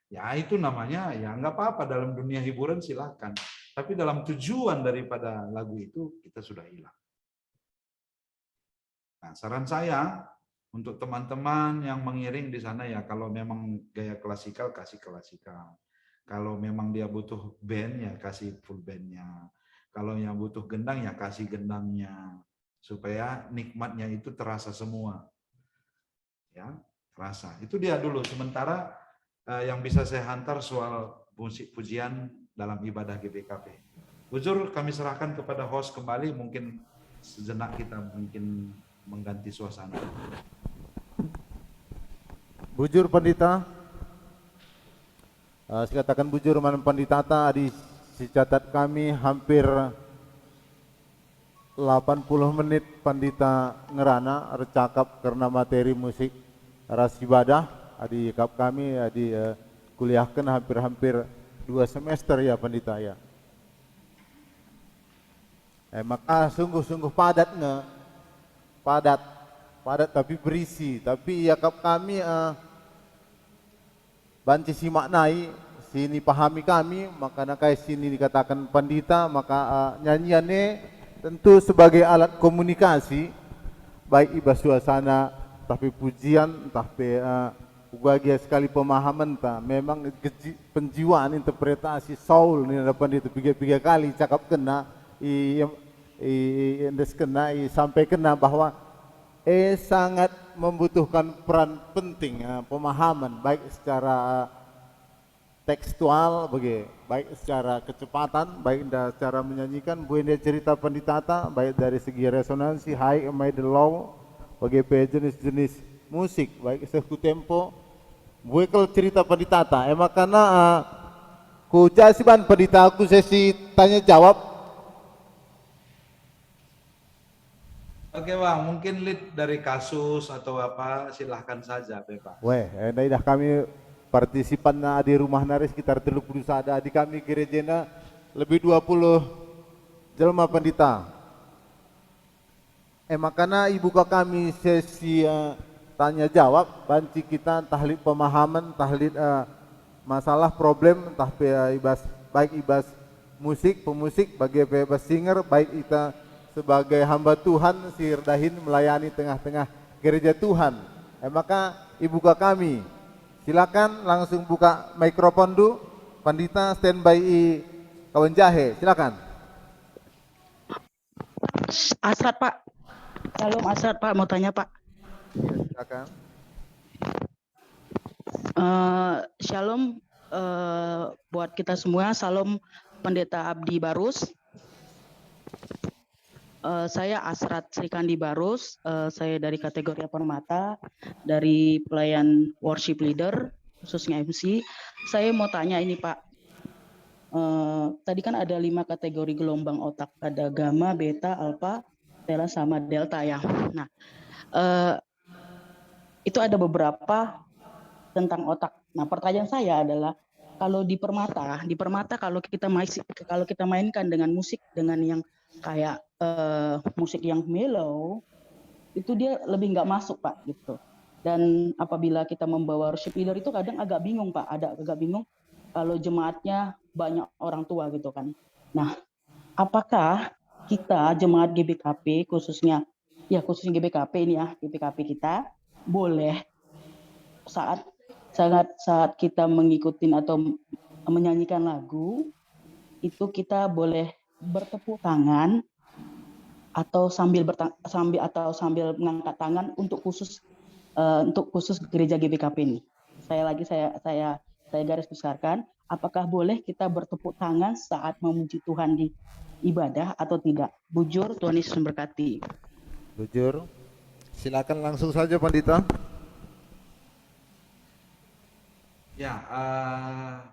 Ya itu namanya, ya nggak apa-apa, dalam dunia hiburan silakan. Tapi dalam tujuan daripada lagu itu kita sudah hilang. Nah, saran saya untuk teman-teman yang mengiring di sana, ya kalau memang gaya klasikal kasih klasikal. Kalau memang dia butuh band ya kasih full bandnya. Kalau yang butuh gendang ya kasih gendangnya. Supaya nikmatnya itu terasa semua. Ya, terasa. Itu dia dulu. Sementara yang bisa saya hantar soal musik pujian dalam ibadah GBKP. Bujur, kami serahkan kepada host kembali, mungkin sejenak kita mungkin mengganti suasana. Bujur Pandita, saya katakan bujur man Panditata di catat kami hampir 80 menit Pandita ngerana recakap karena materi musik ras ibadah adi kap kami adi kuliahkan hampir-hampir 2 semester ya Pandita ya. Maka sungguh-sungguh padat padat tapi berisi, tapi ya kap kami banci si maknai sini pahami kami, maka nakai sini dikatakan Pandita, maka nyanyiannya tentu sebagai alat komunikasi, baik iba suasana, tapi pujian, tapi bahagia sekali pemahaman, memang penjiwaan interpretasi soul ni dapat itu tiga kali cakap kena, sampai kena bahwa sangat membutuhkan peran penting pemahaman, baik secara tekstual, baik secara kecepatan, baik secara menyanyikan, bukan cerita Panditata, baik dari segi resonansi, high, middle, low, jenis-jenis musik, baik suku tempo, bukan cerita Panditata. Makanya ku jasiban Pandita aku sesi tanya jawab. Oke Bang, mungkin lead dari kasus atau apa, silahkan saja bebas. Dah kami partisipan di rumah nari sekitar 30 ada di kami gerejena lebih 20 jelma Pandita. Makanya ibu kami sesi tanya jawab, banci kita tahlid pemahaman, tahlid masalah problem, baik ibas musik, pemusik, bagi ibas singer, baik kita sebagai hamba Tuhan sirdahin melayani tengah-tengah gereja Tuhan. Maka ibu kami silakan langsung buka mikrofon dulu. Pandita standby kawan jahe, silakan. Asrat Pak, Shalom Asrat Pak, mau tanya Pak. Ya, silakan. Shalom buat kita semua, Salam Pendeta Abdi Barus. Saya Asrat Srikandi Barus, saya dari kategori Permata, dari pelayan worship leader, khususnya MC. Saya mau tanya ini Pak, tadi kan ada 5 kategori gelombang otak, ada gamma, beta, alpha, delta sama delta ya. Nah, itu ada beberapa tentang otak. Nah, pertanyaan saya adalah kalau di permata kalau kita mainkan dengan musik dengan yang kayak musik yang mellow, itu dia lebih nggak masuk Pak gitu. Dan apabila kita membawa worship leader itu kadang agak bingung Pak, agak bingung kalau jemaatnya banyak orang tua gitu kan. Nah, apakah kita jemaat GBKP khususnya GBKP ini ya, GBKP kita boleh saat kita mengikuti atau menyanyikan lagu itu kita boleh bertepuk tangan atau sambil mengangkat tangan untuk khusus gereja GBKP ini. Saya garis besarkan, apakah boleh kita bertepuk tangan saat memuji Tuhan di ibadah atau tidak? Bujur, Tuhan Yesus memberkati. Bujur, silakan langsung saja Pandita. Ya,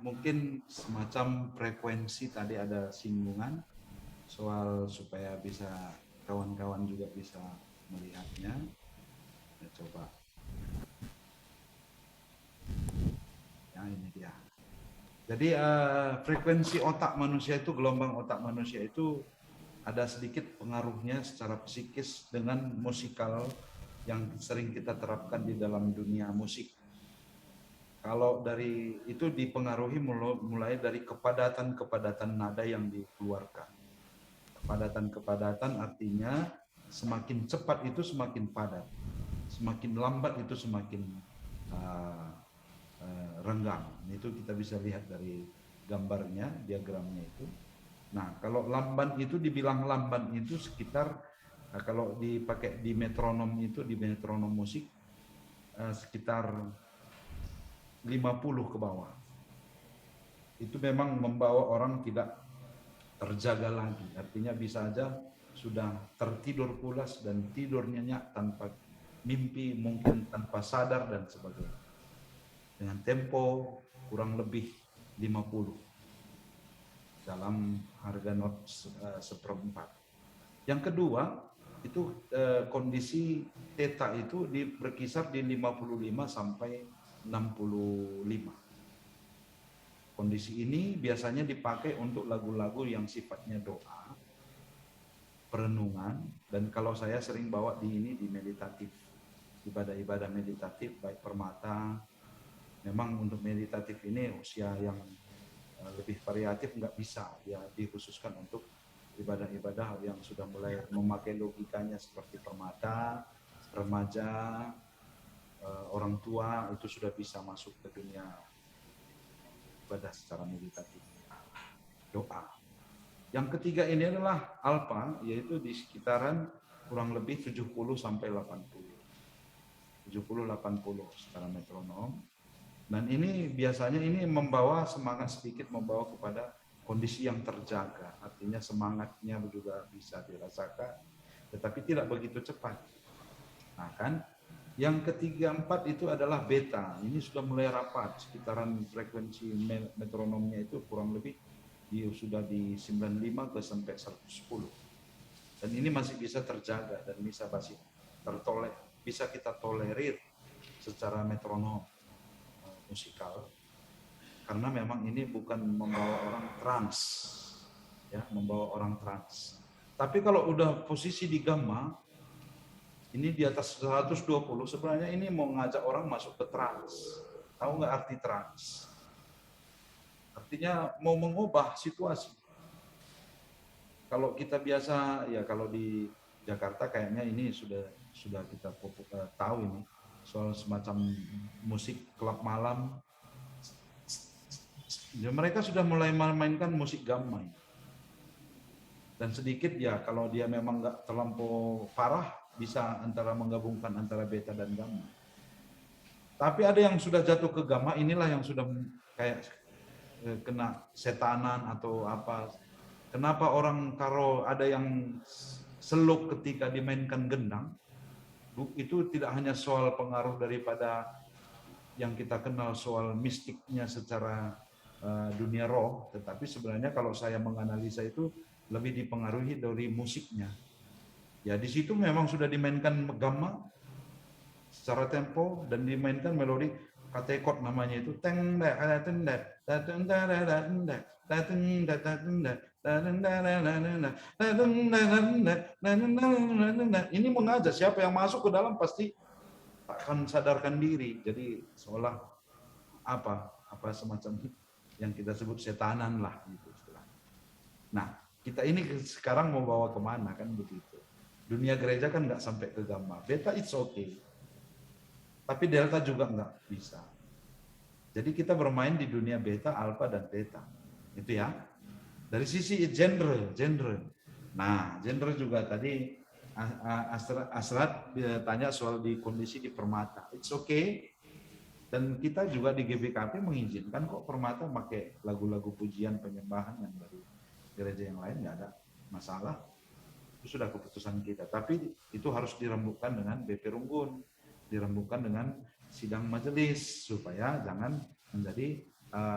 mungkin semacam frekuensi tadi ada singgungan soal supaya bisa kawan-kawan juga bisa melihatnya. Ya, coba. Ya, ini dia. Jadi frekuensi otak manusia itu, gelombang otak manusia itu ada sedikit pengaruhnya secara psikis dengan musikal yang sering kita terapkan di dalam dunia musik. Kalau dari itu dipengaruhi mulai dari kepadatan nada yang dikeluarkan. Kepadatan artinya semakin cepat itu semakin padat, semakin lambat itu semakin renggang. Itu kita bisa lihat dari gambarnya, diagramnya itu. Nah, kalau lamban itu dibilang lamban itu sekitar kalau dipakai di metronom itu, di metronom musik sekitar 50 ke bawah. Itu memang membawa orang tidak terjaga lagi. Artinya bisa aja sudah tertidur pulas dan tidur nyenyak tanpa mimpi, mungkin tanpa sadar dan sebagainya. Dengan tempo kurang lebih 50 dalam harga not seperempat. Yang kedua, itu kondisi theta itu berkisar di 55 sampai 65. Kondisi ini biasanya dipakai untuk lagu-lagu yang sifatnya doa, perenungan, dan kalau saya sering bawa di meditatif, ibadah-ibadah meditatif, baik permata. Memang untuk meditatif ini usia yang lebih variatif nggak bisa, ya dikhususkan untuk ibadah-ibadah yang sudah mulai memakai logikanya seperti permata, remaja, orang tua, itu sudah bisa masuk ke dunia ibadah secara meditatif, doa. Yang ketiga ini adalah alfa, yaitu di sekitaran kurang lebih 70 sampai 80. 70-80 secara metronom. Dan ini biasanya ini membawa semangat sedikit, membawa kepada kondisi yang terjaga. Artinya semangatnya juga bisa dirasakan, tetapi tidak begitu cepat. Nah kan, yang ketiga, 4 itu adalah beta. Ini sudah mulai rapat, sekitaran frekuensi metronomnya itu kurang lebih sudah di 95 ke sampai 110. Dan ini masih bisa terjaga dan bisa masih bisa kita tolerir secara metronom musikal, karena memang ini bukan membawa orang trans, ya, membawa orang trans. Tapi kalau udah posisi di gamma, ini di atas 120, sebenarnya ini mau ngajak orang masuk ke trans. Tahu nggak arti trans? Artinya mau mengubah situasi. Kalau kita biasa, ya kalau di Jakarta kayaknya ini sudah kita tahu ini, soal semacam musik klub malam. Ya, mereka sudah mulai memainkan musik gamma. Dan sedikit ya, kalau dia memang nggak terlampau parah, bisa menggabungkan antara beta dan gamma. Tapi ada yang sudah jatuh ke gamma, inilah yang sudah kayak kena setanan atau apa. Kenapa orang kalau ada yang seluk ketika dimainkan gendang, itu tidak hanya soal pengaruh daripada yang kita kenal soal mistiknya secara dunia roh, tetapi sebenarnya kalau saya menganalisa itu lebih dipengaruhi dari musiknya. Ya di situ memang sudah dimainkan gamma secara tempo dan dimainkan melodi katekot namanya itu ini mengajak siapa yang masuk ke dalam pasti akan sadarkan diri. Jadi seolah apa semacam yang kita sebut setanan lah gitu. Nah, kita ini sekarang mau bawa kemana kan begitu. Dunia gereja kan nggak sampai ke gamma. Beta it's okay. Tapi delta juga nggak bisa. Jadi kita bermain di dunia beta, alfa, dan theta. Itu ya. Dari sisi genre. Nah, genre juga tadi Asrat tanya soal di kondisi di permata. It's okay. Dan kita juga di GBKP mengizinkan kok permata pakai lagu-lagu pujian penyembahan yang dari gereja yang lain, nggak ada masalah. Itu sudah keputusan kita. Tapi itu harus dirembukkan dengan BP Runggun, dirembukkan dengan sidang majelis supaya jangan menjadi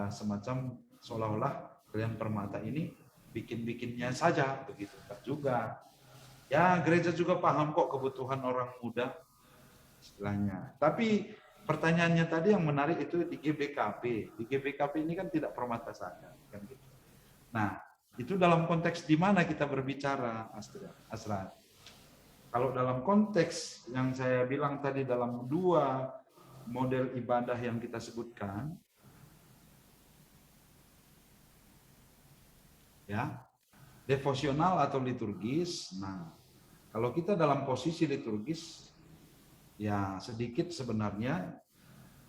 semacam seolah-olah kalian permata ini bikin-bikinnya saja begitu. Enggak juga. Ya gereja juga paham kok kebutuhan orang muda istilahnya. Tapi pertanyaannya tadi yang menarik itu di GBKP. Di GBKP ini kan tidak permata saja, kan gitu. Nah, itu dalam konteks di mana kita berbicara, Asrat? Kalau dalam konteks yang saya bilang tadi dalam 2 model ibadah yang kita sebutkan, ya, devosional atau liturgis. Nah, kalau kita dalam posisi liturgis, ya sedikit sebenarnya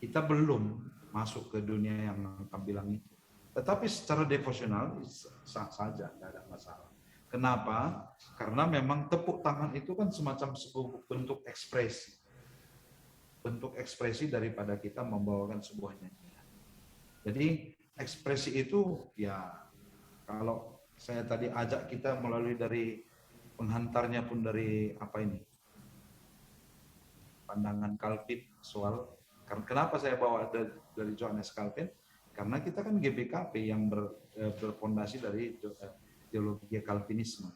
kita belum masuk ke dunia yang akan bilang itu. Tetapi secara devosional sah saja, tidak ada masalah. Kenapa? Karena memang tepuk tangan itu kan semacam sebuah bentuk ekspresi. Bentuk ekspresi daripada kita membawakan sebuah nyanyian. Jadi ekspresi itu ya kalau saya tadi ajak kita melalui dari penghantarnya pun dari apa ini, pandangan Calvin soal, kenapa saya bawa dari Johannes Calvin? Karena kita kan GBKP yang berfondasi dari teologi Calvinisme.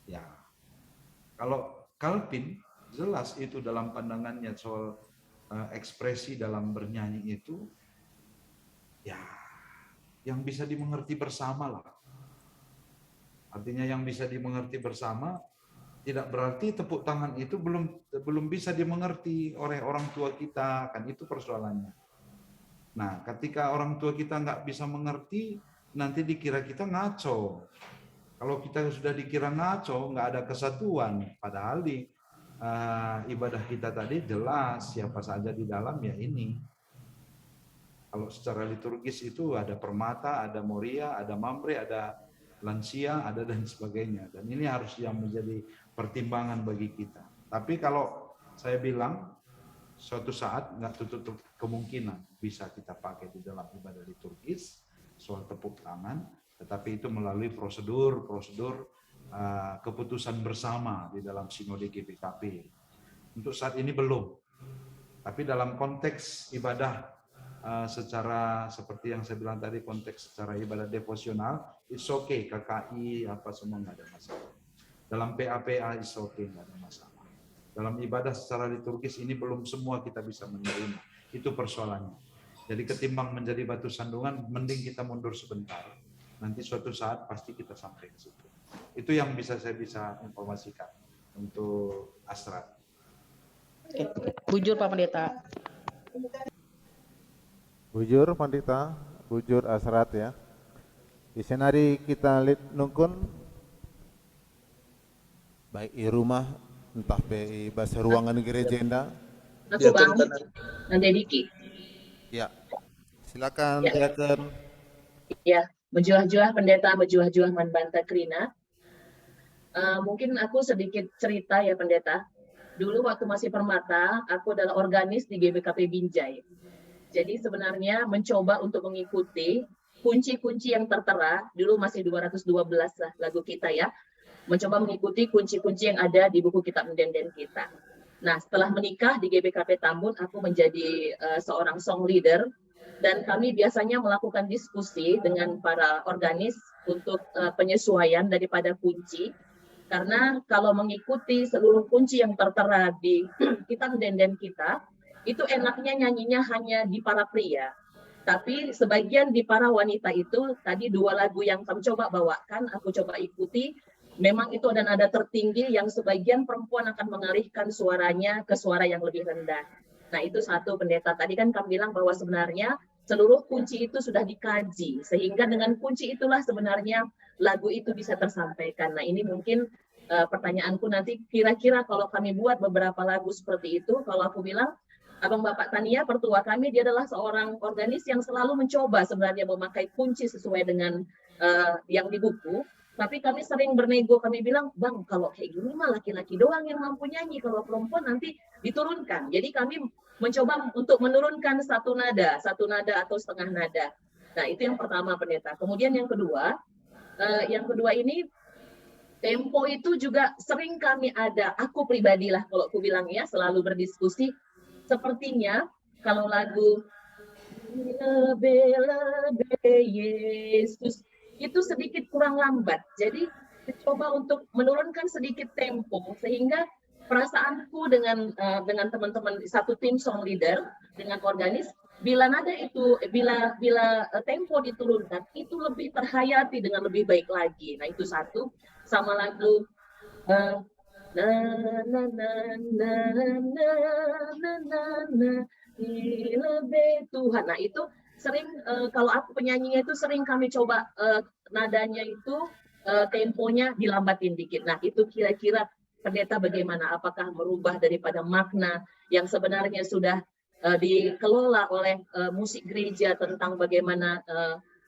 Ya, kalau Calvin jelas itu dalam pandangannya soal ekspresi dalam bernyanyi itu, ya yang bisa dimengerti bersama lah. Artinya yang bisa dimengerti bersama tidak berarti tepuk tangan itu belum bisa dimengerti oleh orang tua kita, kan itu persoalannya. Nah, ketika orang tua kita nggak bisa mengerti, nanti dikira kita ngaco. Kalau kita sudah dikira ngaco, nggak ada kesatuan. Padahal di ibadah kita tadi jelas siapa saja di dalam ya ini. Kalau secara liturgis itu ada permata, ada moria, ada mamre, ada lansia, ada dan sebagainya. Dan ini harus yang menjadi pertimbangan bagi kita. Tapi kalau saya bilang suatu saat nggak tutup kemungkinan bisa kita pakai di dalam ibadah liturgis soal tepuk tangan, tetapi itu melalui prosedur keputusan bersama di dalam sinode GBKP. Untuk saat ini belum, tapi dalam konteks ibadah secara seperti yang saya bilang tadi, konteks secara ibadah devosional, it's okay, KKI apa semua nggak ada masalah. Dalam PA it's okay, nggak ada masalah. Dalam ibadah secara liturgis ini belum semua kita bisa menerima. Itu persoalannya. Jadi ketimbang menjadi batu sandungan, mending kita mundur sebentar. Nanti suatu saat pasti kita sampai ke situ. Itu yang saya bisa informasikan untuk Asrat. Bujur Pak Pendeta. Bujur Pandita, bujur Asrat ya. Di senari kita nungkun baik di rumah entah di bahasa ruangan gereja enda. Aku Bang, Nanda Diki. Ya, silakan Ya. Diaken. Ya, menjuah-juah pendeta, menjuah-juah manbanta Krina. Mungkin aku sedikit cerita ya pendeta. Dulu waktu masih permata, aku adalah organis di GBKP Binjai. Jadi sebenarnya mencoba untuk mengikuti kunci-kunci yang tertera, dulu masih 212 lah lagu kita ya. Mencoba mengikuti kunci-kunci yang ada di buku kitab mendenden kita. Nah, setelah menikah di GBKP Tambun, aku menjadi seorang song leader, dan kami biasanya melakukan diskusi dengan para organis untuk penyesuaian daripada kunci, karena kalau mengikuti seluruh kunci yang tertera di kitab mendenden kita, itu enaknya nyanyinya hanya di para pria. Tapi sebagian di para wanita itu, tadi 2 lagu yang kami coba bawakan, aku coba ikuti. Memang itu ada nada tertinggi yang sebagian perempuan akan mengalihkan suaranya ke suara yang lebih rendah. Nah itu satu pendeta. Tadi kan kami bilang bahwa sebenarnya seluruh kunci itu sudah dikaji. Sehingga dengan kunci itulah sebenarnya lagu itu bisa tersampaikan. Nah ini mungkin pertanyaanku nanti, kira-kira kalau kami buat beberapa lagu seperti itu, kalau aku bilang, Abang Bapak Tania, pertua kami, dia adalah seorang organis yang selalu mencoba sebenarnya memakai kunci sesuai dengan yang di buku. Tapi kami sering bernego, kami bilang, Bang, kalau kayak gini mah laki-laki doang yang mampu nyanyi, kalau perempuan nanti diturunkan. Jadi kami mencoba untuk menurunkan satu nada atau setengah nada. Nah itu yang pertama pendeta. Kemudian yang kedua ini tempo itu juga sering kami ada, aku pribadilah kalau aku bilang ya, selalu berdiskusi. Sepertinya kalau lagu Lebih Yesus itu sedikit kurang lambat. Jadi coba untuk menurunkan sedikit tempo sehingga perasaanku dengan teman-teman satu tim song leader dengan organis, bila tempo diturunkan itu lebih terhayati dengan lebih baik lagi. Nah itu satu. Sama lagu lebih Tuhan. Nah itu sering kalau aku penyanyinya itu sering kami coba nadanya itu temponya dilambatin dikit. Nah itu kira-kira pendeta bagaimana? Apakah merubah daripada makna yang sebenarnya sudah dikelola oleh musik gereja tentang bagaimana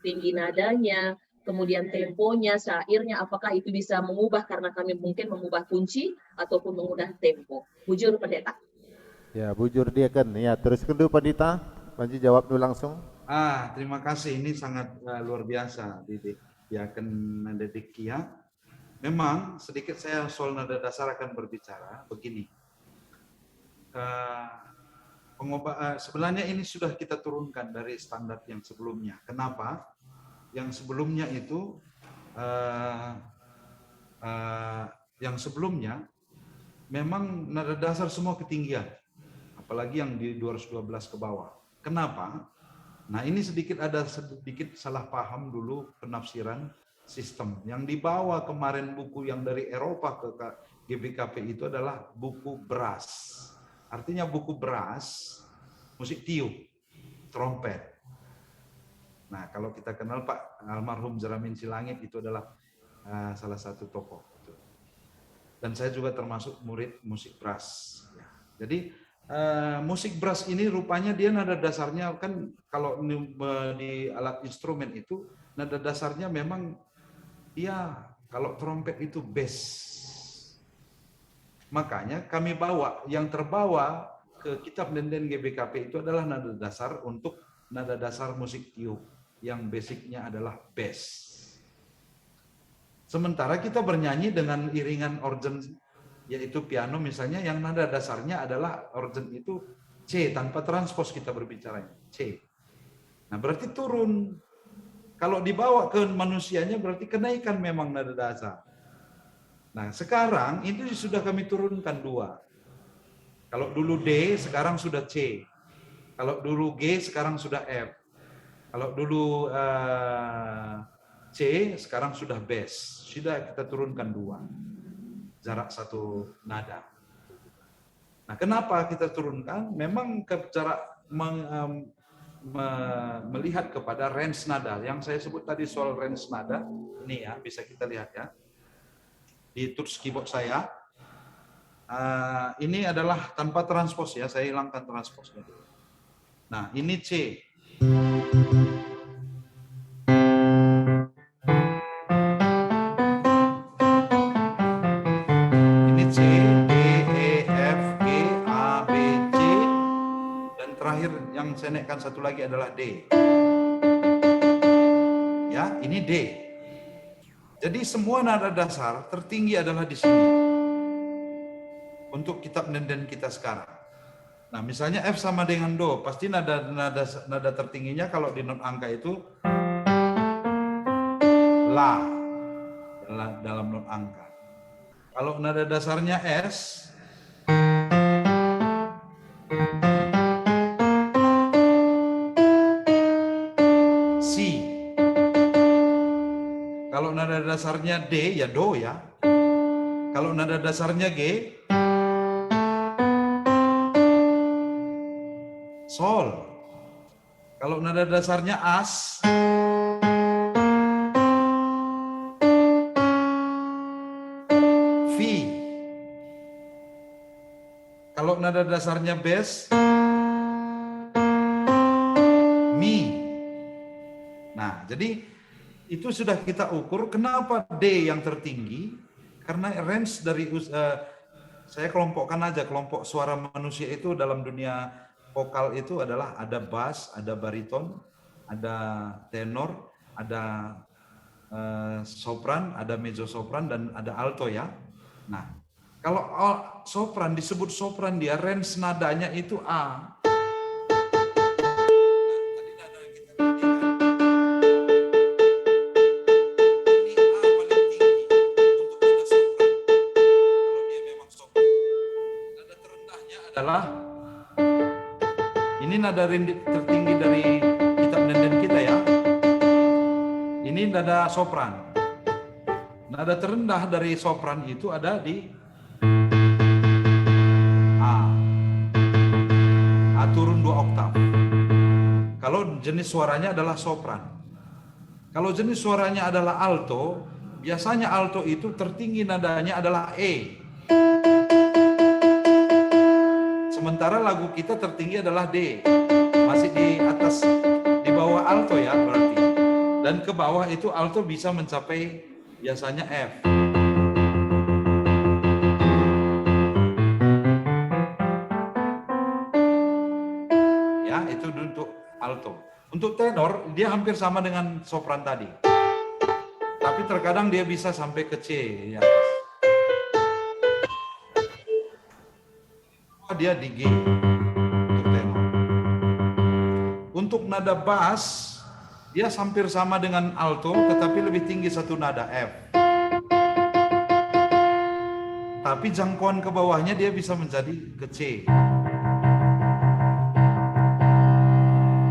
tinggi nadanya, kemudian temponya, syairnya, apakah itu bisa mengubah karena kami mungkin mengubah kunci ataupun mengubah tempo? Bujur pendeta. Ya, bujur Diaken. Ya, terus kedua Pandita, Panji jawab dulu langsung. Terima kasih, ini sangat luar biasa, Didi. ya kan nada dekia. Memang sedikit saya soal nada dasar akan berbicara begini. Sebenarnya ini sudah kita turunkan dari standar yang sebelumnya. Kenapa? Yang sebelumnya itu yang sebelumnya memang nada dasar semua ketinggian, apalagi yang di 212 ke bawah. Kenapa? Nah, ini ada sedikit salah paham dulu penafsiran sistem. Yang dibawa kemarin buku yang dari Eropa ke GBKP itu adalah buku brass. Artinya buku brass, musik tiup, trompet. Nah, kalau kita kenal Pak almarhum Jaramin Silangit itu adalah salah satu tokoh. Dan saya juga termasuk murid musik brass. Jadi musik brass ini rupanya dia nada dasarnya kan kalau di alat instrumen itu nada dasarnya memang dia kalau trompet itu bass. Makanya kami bawa yang terbawa ke kitab Denden GBKP itu adalah nada dasar untuk nada dasar musik tiup yang basicnya adalah bass. Sementara kita bernyanyi dengan iringan organ yaitu piano misalnya yang nada dasarnya adalah organ itu C tanpa transpos kita berbicara C. Nah, berarti turun. Kalau dibawa ke manusianya berarti kenaikan memang nada dasar. Nah, sekarang itu sudah kami turunkan 2. Kalau dulu D, sekarang sudah C. Kalau dulu G, sekarang sudah F. Kalau dulu C, sekarang sudah bass. Sudah kita turunkan 2. Jarak 1 nada. Nah, kenapa kita turunkan? Memang jarak melihat kepada range nada. Yang saya sebut tadi soal range nada, ini ya, bisa kita lihat ya. Di touch keyboard saya, ini adalah tanpa transpos ya, saya hilangkan transposnya. Nah, ini C. Yang saya naikkan satu lagi adalah D. Ya, ini D. Jadi semua nada dasar tertinggi adalah di sini. Untuk kitab Denden kita sekarang. Nah, misalnya F sama dengan Do, pasti nada tertingginya kalau di not angka itu La dalam not angka. Kalau nada dasarnya S, kalau nada dasarnya D, ya Do ya. Kalau nada dasarnya G, Sol. Kalau nada dasarnya As, V. Kalau nada dasarnya Bes, Mi. Nah, jadi itu sudah kita ukur. Kenapa D yang tertinggi? Karena range dari saya kelompokkan aja, kelompok suara manusia itu dalam dunia vokal itu adalah ada bass, ada bariton, ada tenor, ada sopran, ada mezzo sopran, dan ada alto ya. Nah, kalau sopran disebut sopran dia range nadanya itu A. Ini nada tertinggi dari kitab Denden kita ya. Ini nada sopran. Nada terendah dari sopran itu ada di A. A turun 2 oktav. Kalau jenis suaranya adalah sopran. Kalau jenis suaranya adalah alto, biasanya alto itu tertinggi nadanya adalah E. Sementara lagu kita tertinggi adalah D. Masih di atas, di bawah alto ya berarti. Dan ke bawah itu alto bisa mencapai biasanya F. Ya, itu untuk alto. Untuk tenor, dia hampir sama dengan sopran tadi. Tapi terkadang dia bisa sampai ke C ya. Dia di G untuk tenor. Untuk nada bass dia hampir sama dengan alto tetapi lebih tinggi satu nada F. Tapi jangkauan ke bawahnya dia bisa menjadi ke C.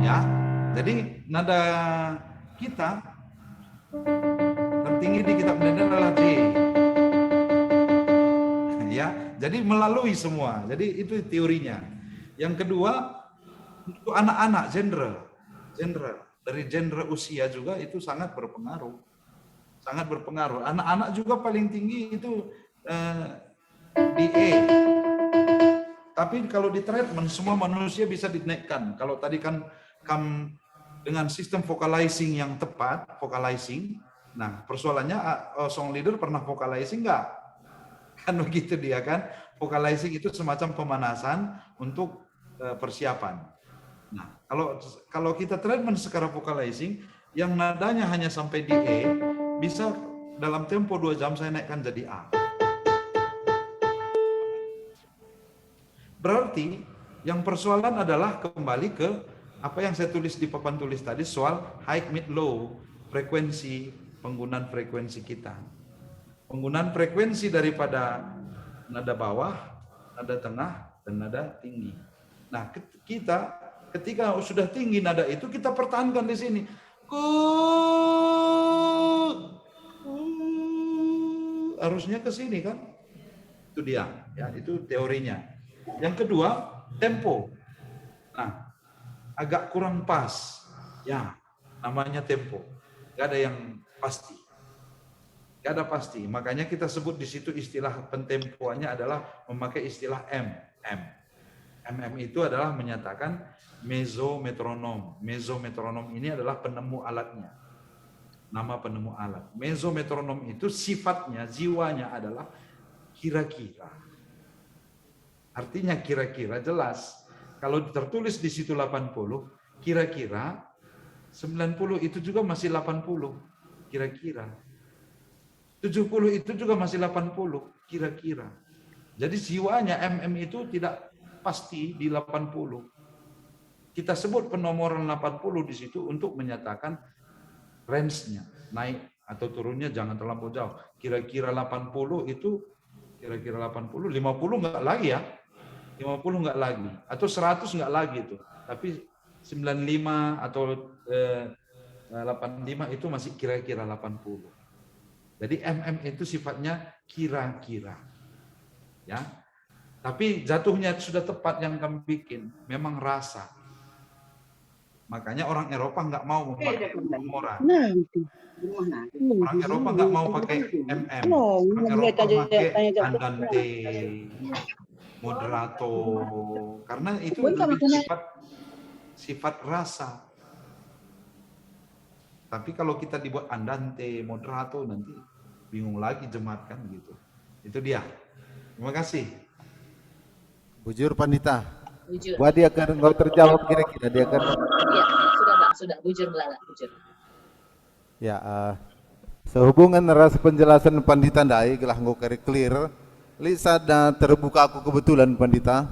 Ya. Jadi nada kita tertinggi di kitab pendeta adalah D. Ya, jadi melalui semua. Jadi itu teorinya. Yang kedua, untuk anak-anak genre dari genre usia juga itu sangat berpengaruh. Sangat berpengaruh. Anak-anak juga paling tinggi itu di E. Tapi kalau di treatment semua manusia bisa dinaikkan. Kalau tadi kan dengan sistem vocalizing yang tepat, vocalizing. Nah, persoalannya song leader pernah vocalizing enggak? Kan begitu dia kan. Vocalizing itu semacam pemanasan untuk persiapan. Nah, kalau kita treatment sekarang vocalizing yang nadanya hanya sampai di E, bisa dalam tempo 2 jam saya naikkan jadi A. Berarti yang persoalan adalah kembali ke apa yang saya tulis di papan tulis tadi soal high, mid, low, frekuensi, penggunaan frekuensi kita. Penggunaan frekuensi daripada nada bawah, nada tengah, dan nada tinggi. Nah, kita ketika sudah tinggi nada itu kita pertahankan di sini. Harusnya ke sini kan? Itu dia, ya, itu teorinya. Yang kedua, tempo. Nah, agak kurang pas. Ya, namanya tempo. Gak ada yang pasti. Gak ada pasti. Makanya kita sebut di situ istilah pentempoannya adalah memakai istilah M. MM itu adalah menyatakan mezometronom. Mezometronom ini adalah penemu alatnya. Nama penemu alat. Mezometronom itu sifatnya, jiwanya adalah kira-kira. Artinya kira-kira jelas. Kalau tertulis di situ 80, kira-kira 90 itu juga masih 80. Kira-kira. 70 itu juga masih 80, kira-kira. Jadi jiwanya MM itu tidak pasti di 80. Kita sebut penomoran 80 di situ untuk menyatakan range-nya, naik atau turunnya jangan terlampau jauh. Kira-kira 80 itu, kira-kira 80, 50 enggak lagi ya. 50 enggak lagi. Atau 100 enggak lagi itu. Tapi 95 atau 85 itu masih kira-kira 80. Jadi MM itu sifatnya kira-kira. Ya. Tapi jatuhnya sudah tepat yang kami bikin, memang rasa. Makanya orang Eropa nggak mau memakai penomoran. Orang Eropa nggak mau pakai MM. Orang Eropa pakai andante, moderato, karena itu lebih sifat rasa. Tapi kalau kita dibuat andante, moderato, nanti bingung lagi jemaat kan gitu. Itu dia. Terima kasih. Bujur Pandita. Bujur. Buat dia akan nggak terjawab kira-kira dia akan. Ya, sudah Pak, sudah bujur melala, bujur. Ya, sehubungan ras penjelasan Pandita Dai gelah nggak kari clear. Lisa dan terbuka aku kebetulan Pandita.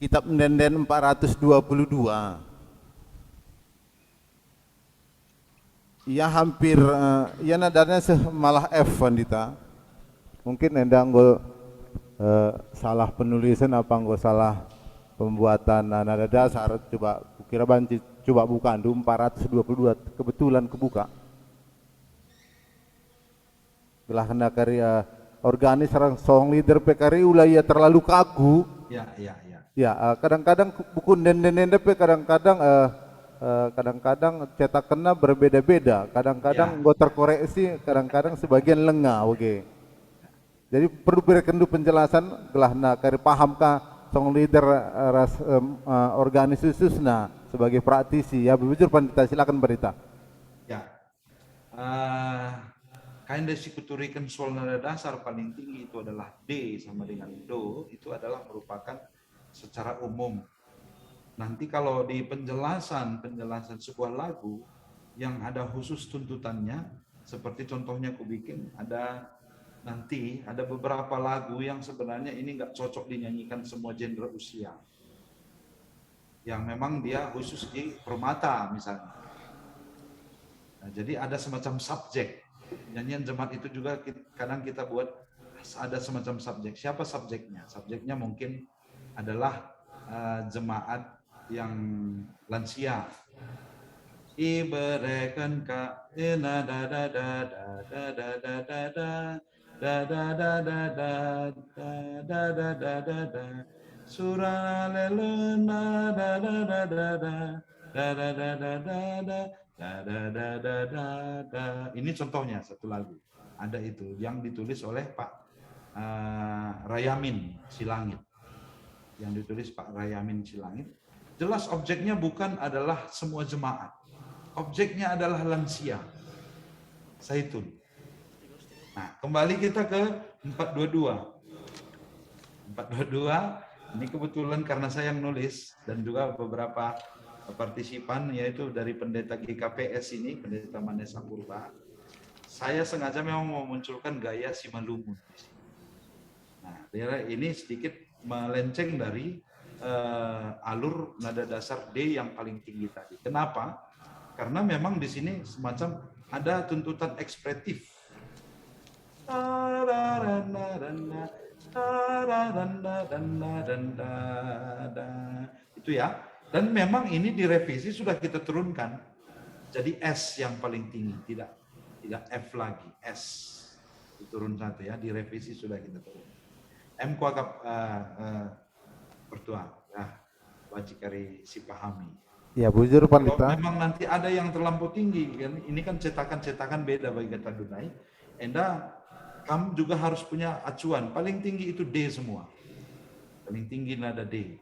Kitab Ndenden 422. Ia hampir, ia nadanya malah F Pandita. Mungkin endang gue salah penulisan apa gue salah pembuatan nada dasar. Coba kira banci, coba buka andu 422 kebetulan kebuka. Gelah kena karya organis sarang song leader PKRI ulah ia terlalu kaku. Ya. Ya, kadang-kadang buku Ndenden kadang-kadang kadang-kadang cetak kena berbeda-beda, kadang-kadang gue terkoreksi, kadang-kadang sebagian lengah, oke. Jadi perlu berikan dulu penjelasan, gelah nak kari pahamkah song leader organis khususnya sebagai praktisi, ya bujur Pandita, silakan Pandita. Ya, kain desikuturikan soal nada dasar paling tinggi itu adalah D sama dengan Do, itu adalah merupakan secara umum. Nanti kalau di penjelasan sebuah lagu yang ada khusus tuntutannya, seperti contohnya aku bikin nanti ada beberapa lagu yang sebenarnya ini nggak cocok dinyanyikan semua genre usia, yang memang dia khusus di permata misalnya. Nah, jadi ada semacam subjek. Nyanyian jemaat itu juga kadang kita buat ada semacam subjek. Siapa subjeknya? Subjeknya mungkin adalah jemaat yang lansia. Ibereken ka ina da da da da da da da da da da da da da da da da da da surah lelena da da da da da da da da da da da da da da da da. Ini contohnya satu lagu. Ada itu yang ditulis oleh Pak Rayamin Silangit. Yang ditulis Pak Rayamin Silangit. Jelas objeknya bukan adalah semua jemaat. Objeknya adalah lansia. Zaitun. Nah, kembali kita ke 422. 422 ini kebetulan karena saya yang nulis dan juga beberapa partisipan yaitu dari pendeta GKPS ini, pendeta Manesa Purba. Saya sengaja memang mau munculkan gaya Simalungun. Nah, ini sedikit melenceng dari alur nada dasar D yang paling tinggi tadi. Kenapa? Karena memang di sini semacam ada tuntutan ekspresif. Itu ya. Dan memang ini direvisi sudah kita turunkan. Jadi S yang paling tinggi, tidak F lagi, S. Turun satu ya, direvisi sudah kita turun. M kuagap pertua, ya, wajikari si pahami. Ya, bujur Kalau Pandita. memang nanti ada yang terlampau tinggi, kan ini kan cetakan-cetakan beda bagi kata Dunai. Enda, kamu juga harus punya acuan. Paling tinggi itu D semua. Paling tinggi nada D.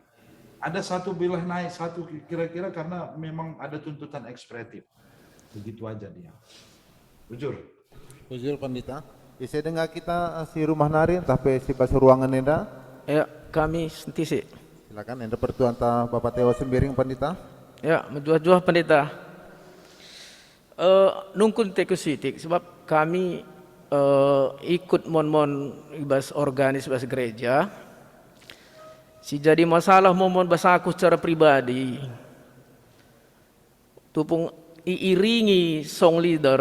Ada satu bilah naik, satu kira-kira karena memang ada tuntutan ekspresif. Begitu aja dia. Bujur. Bujur Pandita. Bisa dengar kita si rumah nari tapi si basuh ruangan enda. Ya, kami sentisi. Silakan enda pertuan ta Bapak Teo Sembiring Pandita. Ya, menjuah-juah pendeta. Nungkun teku sitik sebab kami ikut mon ibas organis ibas gereja. Si jadi masalah mon bahasa aku secara pribadi. Tupung iiringi song leader.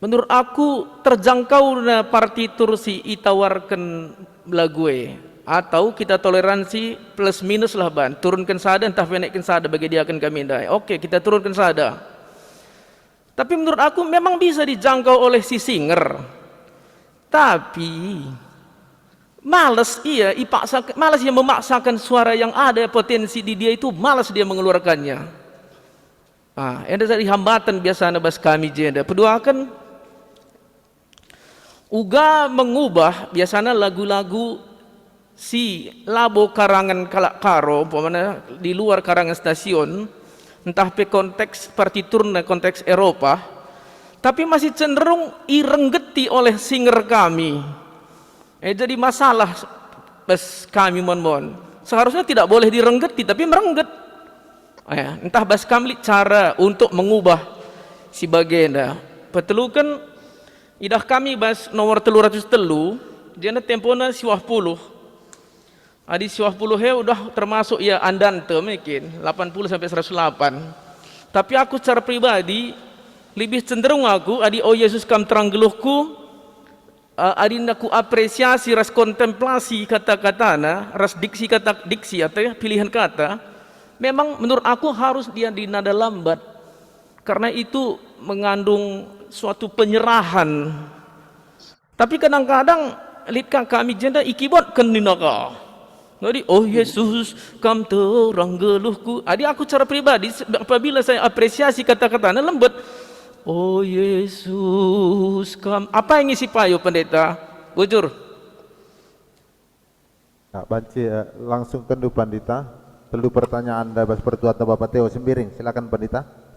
Menurut aku terjangkau na partitur si itawarkan lague. Atau kita toleransi plus minus lah ban, turunkan sada entah naikkan sada bagi dia akan kami dai. Oke, kita turunkan sada. Tapi menurut aku memang bisa dijangkau oleh si singer. Tapi malas malas dia memaksakan suara yang ada potensi di dia itu, malas dia mengeluarkannya. Ada dari hambatan biasanya bas kami jenda. Kedua kan uga mengubah biasanya lagu-lagu si labo karangan kalak karo umpamanya di luar karangan stasiun, entah pe konteks partitur na konteks Eropa, tapi masih cenderung irenggeti oleh singer kami. Jadi masalah bas kami mon seharusnya tidak boleh direnggeti tapi merengget. Entah bas kami cara untuk mengubah si bagenda. Petelukan idah kami bas nomor 303 dia tempona si 10. Adi 10 he udah termasuk ya andante mungkin 80 sampai 108. Tapi aku secara pribadi lebih cenderung aku adi oh Yesus kam teranggeluhku, adi aku apresiasi ras kontemplasi kata-katana, ras diksi atau ya, pilihan kata. Memang menurut aku harus dia di nada lambat. Karena itu mengandung suatu penyerahan. Tapi kadang-kadang lihat kami jenda ikibot keninaka. Jadi, oh Yesus, kam terang geluhku. Adi aku cara pribadi, apabila saya apresiasi kata-katanya lembut, oh Yesus, kam. Apa yang ngisi payo pendeta? Bujur. Nah, banci langsung kendu Pandita. Telu pertanyaan Anda bas pertuan Bapak Teo Sembiring. Silakan Pandita.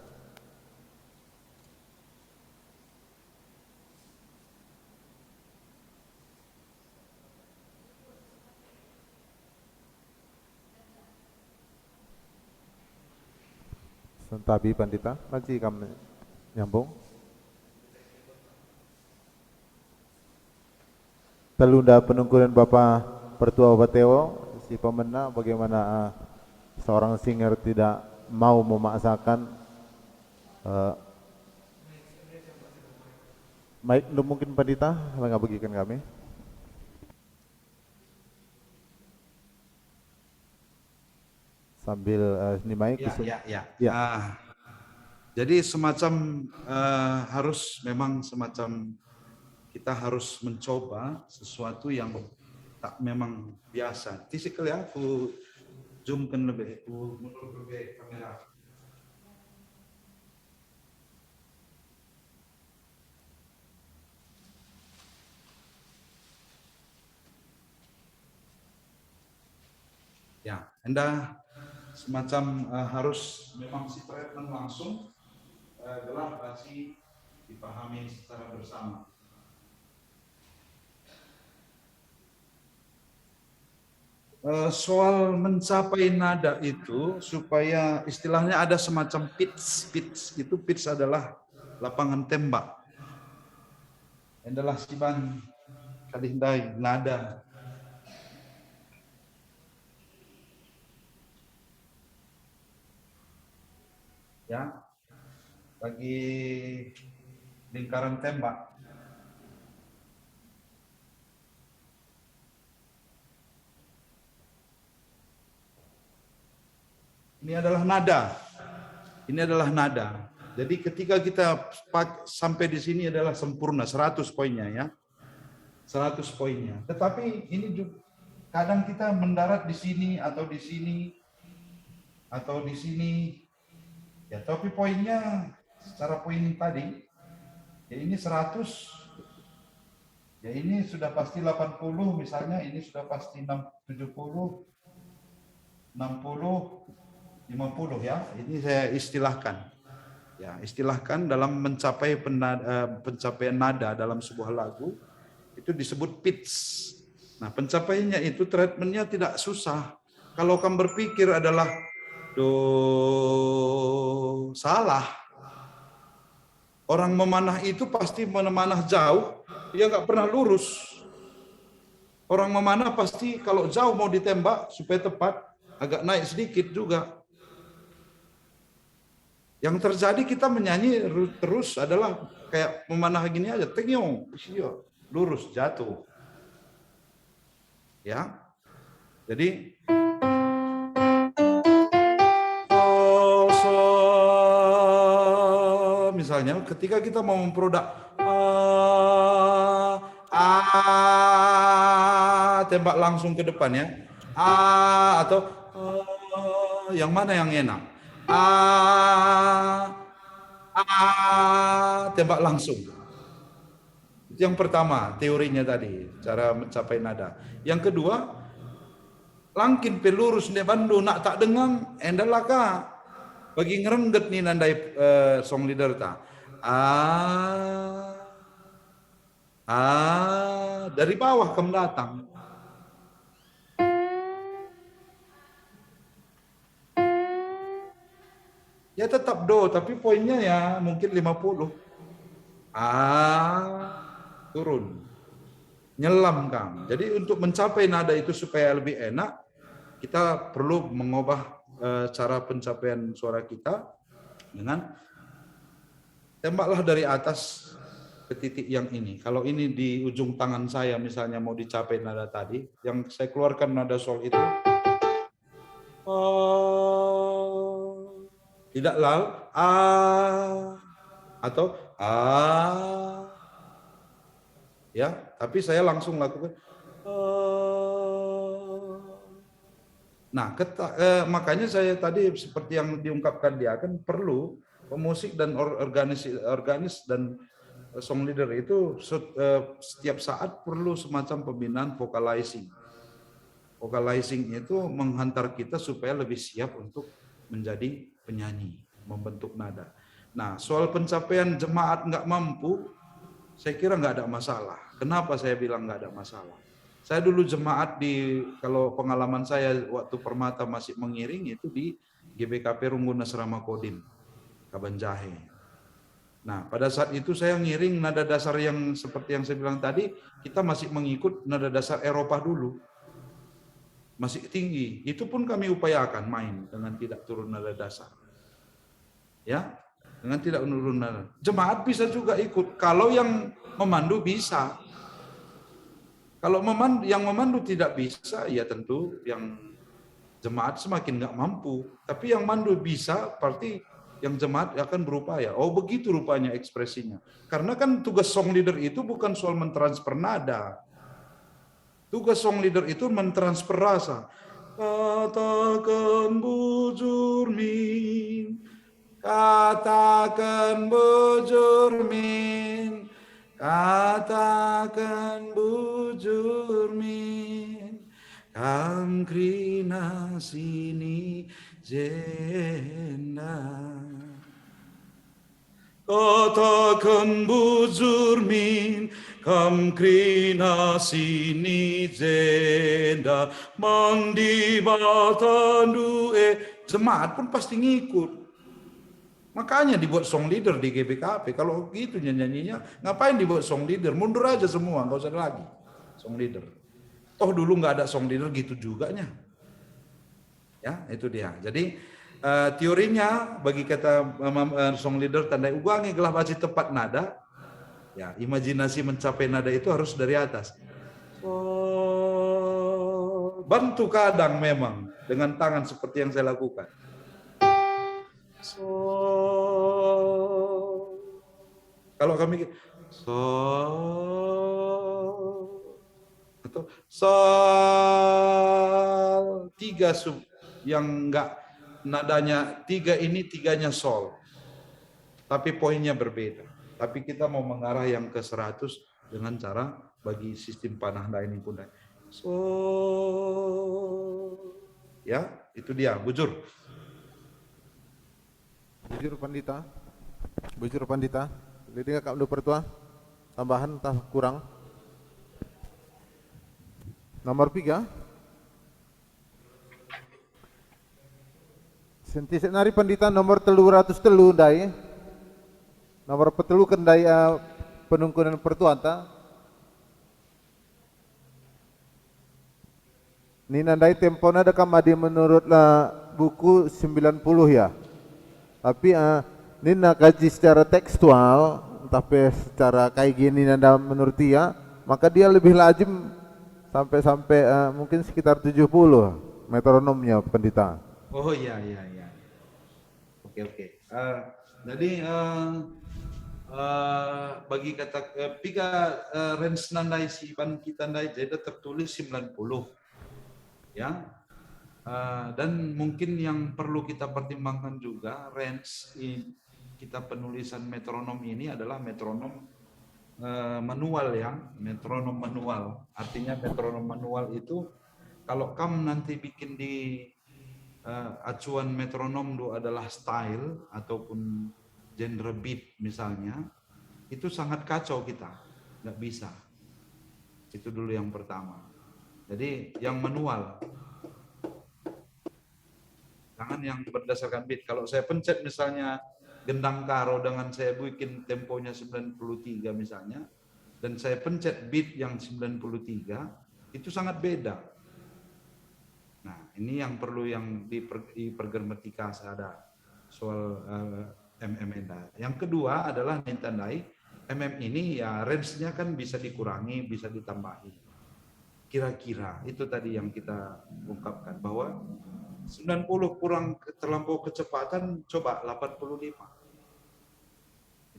Sentabi Pandita, lagi kami nyambung. Telunda penungguran Bapak Pertua Bateo, si pemena bagaimana seorang singer tidak mau memaksakan mic mungkin Pandita, nggak bagikan kami. Sambil ini mic. Ya. Jadi semacam harus memang semacam kita harus mencoba sesuatu yang tak memang biasa. Sekali aku zoomkan lebih, mundur lebih kamera. Ya, Anda semacam harus memang si treatment langsung gelar basi dipahami secara bersama. Soal mencapai nada itu supaya istilahnya ada semacam pitch itu pitch adalah lapangan tembak. Adalah siban kadindai nada. Ya, bagi lingkaran tembak. Ini adalah nada. Ini adalah nada. Jadi ketika kita sampai di sini adalah sempurna, 100 poinnya ya. 100 poinnya. Tetapi ini juga kadang kita mendarat di sini atau di sini atau di sini. Ya, tapi poinnya secara poin tadi ya ini 100. Ya ini sudah pasti 80 misalnya, ini sudah pasti 70, 60, 50 ya, ini saya istilahkan. Ya, istilahkan dalam mencapai pencapaian nada dalam sebuah lagu itu disebut pitch. Nah, pencapaiannya itu treatmentnya tidak susah. Kalau kamu berpikir adalah do, salah. Orang memanah itu pasti memanah jauh, dia nggak pernah lurus. Orang memanah pasti kalau jauh mau ditembak supaya tepat agak naik sedikit juga. Yang terjadi kita menyanyi terus adalah kayak memanah gini aja, tenyong, lurus jatuh. Ya. Jadi misalnya ketika kita mau memproduk tembak langsung ke depan ya. Atau yang mana yang enak? Tembak langsung. Itu yang pertama, teorinya tadi, cara mencapai nada. Yang kedua, langkin pelurus ne bandu nak tak dengang endalaka bagi ngerengget nih nandai song leader ta. Dari bawah kamu datang. Ya tetap do, tapi poinnya ya mungkin 50. Turun. Nyelam Kang. Jadi untuk mencapai nada itu supaya lebih enak, kita perlu mengubah cara pencapaian suara kita dengan tembaklah dari atas ke titik yang ini. Kalau ini di ujung tangan saya misalnya mau dicapai nada tadi, yang saya keluarkan nada sol itu tidak lalu atau ya, tapi saya langsung lakukan nah, makanya saya tadi seperti yang diungkapkan dia kan perlu pemusik dan organis dan song leader itu setiap saat perlu semacam pembinaan vocalizing. Vocalizing itu menghantar kita supaya lebih siap untuk menjadi penyanyi, membentuk nada. Nah, soal pencapaian jemaat nggak mampu, saya kira nggak ada masalah. Kenapa saya bilang nggak ada masalah? Saya dulu jemaat kalau pengalaman saya waktu Permata masih mengiring itu di GBKP Rungguna Serama Kodim. Kaban Jahe. Nah, pada saat itu saya ngiring nada dasar yang seperti yang saya bilang tadi, kita masih mengikut nada dasar Eropa dulu. Masih tinggi. Itu pun kami upayakan main dengan tidak turun nada dasar. Ya, dengan tidak menurun nada. Jemaat bisa juga ikut. Kalau yang memandu bisa. Kalau yang memandu tidak bisa, ya tentu yang jemaat semakin nggak mampu. Tapi yang mandu bisa, berarti yang jemaat akan berupaya. Oh begitu rupanya ekspresinya. Karena kan tugas song leader itu bukan soal mentransfer nada. Tugas song leader itu mentransfer rasa. Katakan bujur min, katakan bujur min, katakan bujur min, kam krina sini jenda. Katakan bujur min, kam krina sini jenda, mandi batandu jemaat pun pasti ngikut. Makanya dibuat song leader di GBKP. Kalau gitu nyanyinya, ngapain dibuat song leader? Mundur aja semua, nggak usah lagi song leader. Toh dulu nggak ada song leader gitu juganya. Ya, itu dia. Jadi teorinya bagi kata song leader tandai ugangi gelah baci tepat nada. Ya, imajinasi mencapai nada itu harus dari atas. Bantu kadang memang dengan tangan seperti yang saya lakukan. Kalau kami atau sol, tiga sub yang enggak nadanya tiga ini, tiganya sol. Tapi poinnya berbeda. Tapi kita mau mengarah yang ke 100 dengan cara bagi sistem panah ini pun. Ya, itu dia, bujur. Bujur Pandita. Bujur Pandita. Jadi Kak Abdul Pertua. Tambahan entah kurang. Nomor 3. Senti nari Pandita nomor 303 ndai. Nomor petelu kendai penungkunan pertuanta. Ni nandai tempona dekam adi menurut buku 90 ya. Tapi Nina kaji secara tekstual, tapi secara kayak gini nanda menurut dia, maka dia lebih lazim sampai mungkin sekitar 70 metronomnya Pendeta. Oh iya. Oke. Jadi bagi kata pika range nandai si ban kita nandai jadi tertulis 90 ya. Dan mungkin yang perlu kita pertimbangkan juga range kita penulisan metronom ini adalah metronom manual ya, metronom manual. Artinya metronom manual itu kalau kamu nanti bikin di acuan metronom itu adalah style ataupun genre beat misalnya, itu sangat kacau kita, nggak bisa. Itu dulu yang pertama. Jadi yang manual. Jangan yang berdasarkan beat. Kalau saya pencet misalnya gendang karo dengan saya bikin temponya 93 misalnya, dan saya pencet beat yang 93, itu sangat beda. Nah, ini yang perlu yang dipergermetika ada soal MM. Yang kedua adalah nintandai MM ini ya range-nya kan bisa dikurangi, bisa ditambahi. Kira-kira itu tadi yang kita ungkapkan bahwa 90 kurang terlampau kecepatan, coba 85.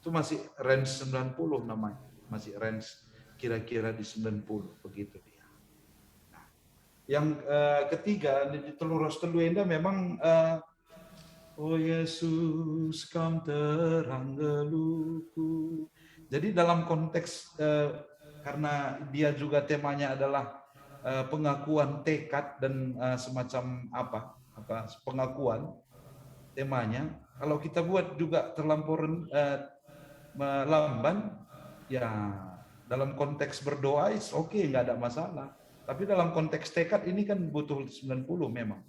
Itu masih range 90 namanya. Masih range kira-kira di 90, begitu dia. Nah, yang ketiga, di teluros teluenda memang oh Yesus kam terang geluku. Jadi dalam konteks karena dia juga temanya adalah pengakuan tekad dan semacam pengakuan temanya. Kalau kita buat juga terlampau lamban, ya dalam konteks berdoa oke, nggak ada masalah. Tapi dalam konteks tekad ini kan butuh 90 memang.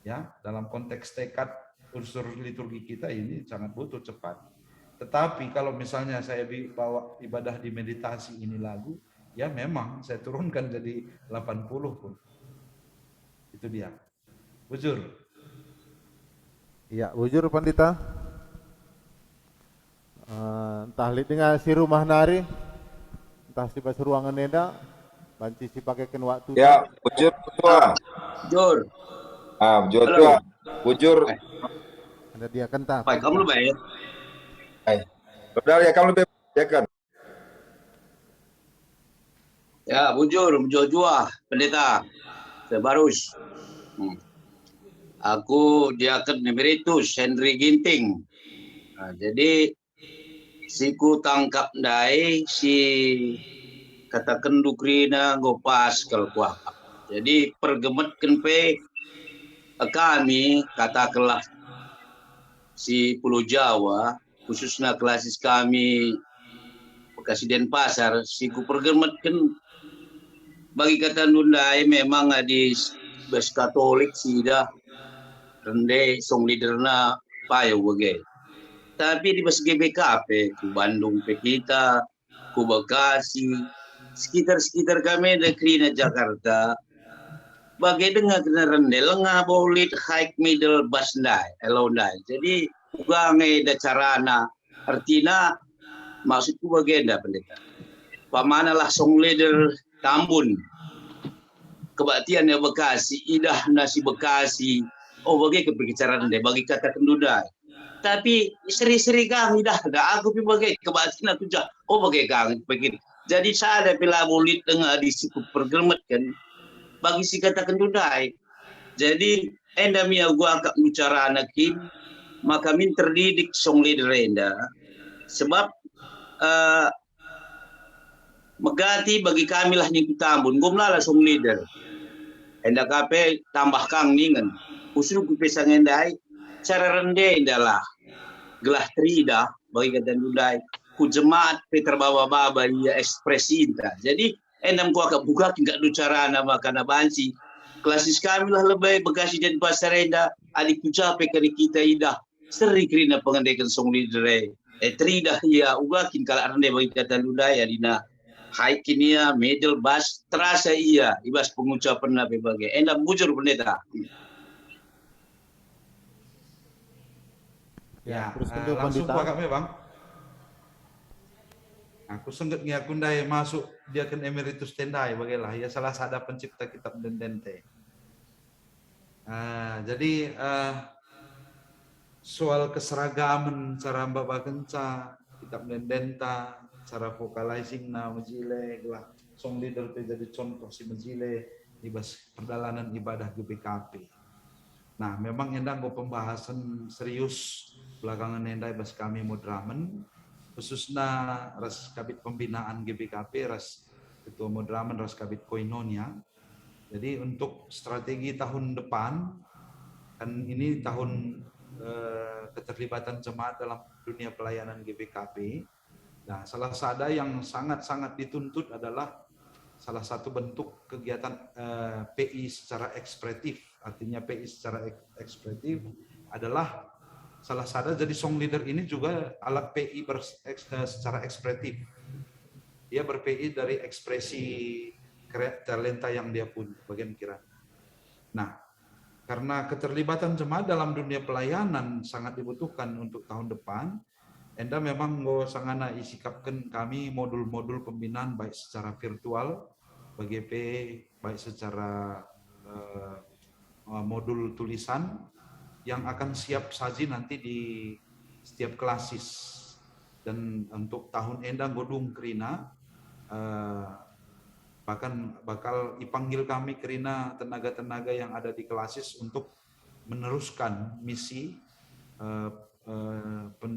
Ya, dalam konteks tekad unsur liturgi kita ini sangat butuh cepat. Tetapi kalau misalnya saya bawa ibadah di meditasi ini lagu, ya memang saya turunkan jadi 80 pun. Itu dia. Bujur. Iya, bujur Pandita. Entah lid dengan si rumah nari, entah si bas ruangan neda, banci si pakaikan waktu. Ya, bujur tua. Jur. Bujur tua. Bujur. Ada dia kentah. Baik, kamu lu bayar. Saudara ya kamu lebih ya kan. Ya, bujur jua pendeta. Sebarus. Aku diaken emeritus Henry Ginting. Nah, jadi siku tangkap dai si katakan dukrina gopas kalkuah. Jadi pergemetkan pe kami katakanlah si Pulau Jawa khususnya klasis kami Bekasi Denpasar siku pergemetkan bagi kata Nundai memang di bes Katolik sih dah rende song leaderna payo bagai. Tapi di bes GBKP ku Bandung pe kita ku Bekasi sekitar kami ada Krina Jakarta bagai dengan kena rende lengah bolit high middle bus ndai elondai. Jadi ugang ada carana artinya maksudku bagian pendeta. Pamanalah song leader Tambun kebaktian ya Bekasi, idah nasi Bekasi, bagi kebicaraan deh, bagi kata kendudai. Tapi seri-seri kami dah, aku pi bagi kebaktian aku jah, bagi kami begini. Jadi saya ada pila bulit dengan di siku pergemet kan, bagi si kata kendudai. Jadi endamia gua angkat bicara anakin, maka min terdidik song leader enda, sebab megati bagi kami lah nih Tambun, gumlah song leader. Enda kape tambah kang ningan, usul ku pesang endai, cara rende endalah, gelah trida bagi kata dudai, ku jemaat pe terbawa-bawa ia ekspresi inta. Jadi endam ku agak buka enggak ducara nama kana banci. Klasis kami lah lebih Bekasi dan Pasar enda, adik ku cape kali kita idah, seri krina pengendekan song leader trida ia ugakin kala rende bagi kata dudai adina. Hai kinia middle bus terasa iya ibas pengucapan nabi bagai enda bujur pendeta. Ya, terus langsung Pandita. kami bang. Aku sengget ngakundai masuk dia kan emeritus tendai bagailah ya salah satu pencipta kitab Dendente. Jadi soal keseragaman cara mbak kenca kitab Dendenta, cara vocalizing na mejile lah song leader jadi contoh si mejile di perdalanan ibadah GBKP. Nah, memang endang go pembahasan serius belakangan endai bas kami Modramen khususnya ras kabit pembinaan GBKP ras ketua Modramen ras kabit Koinonia. Jadi untuk strategi tahun depan kan ini tahun keterlibatan jemaat dalam dunia pelayanan GBKP. Nah, salah satu yang sangat-sangat dituntut adalah salah satu bentuk kegiatan PI secara ekspresif. Artinya PI secara ekspresif adalah salah satu jadi song leader ini juga alat PI secara ekspresif. Dia ber-PI dari ekspresi talenta yang dia punya, bagian kira. Nah, karena keterlibatan jemaat dalam dunia pelayanan sangat dibutuhkan untuk tahun depan, enda memang sangana isikapkan kami modul-modul pembinaan baik secara virtual, BGP, baik secara modul tulisan yang akan siap saji nanti di setiap klasis. Dan untuk tahun enda godung Krina, bahkan bakal dipanggil kami Krina tenaga-tenaga yang ada di klasis untuk meneruskan misi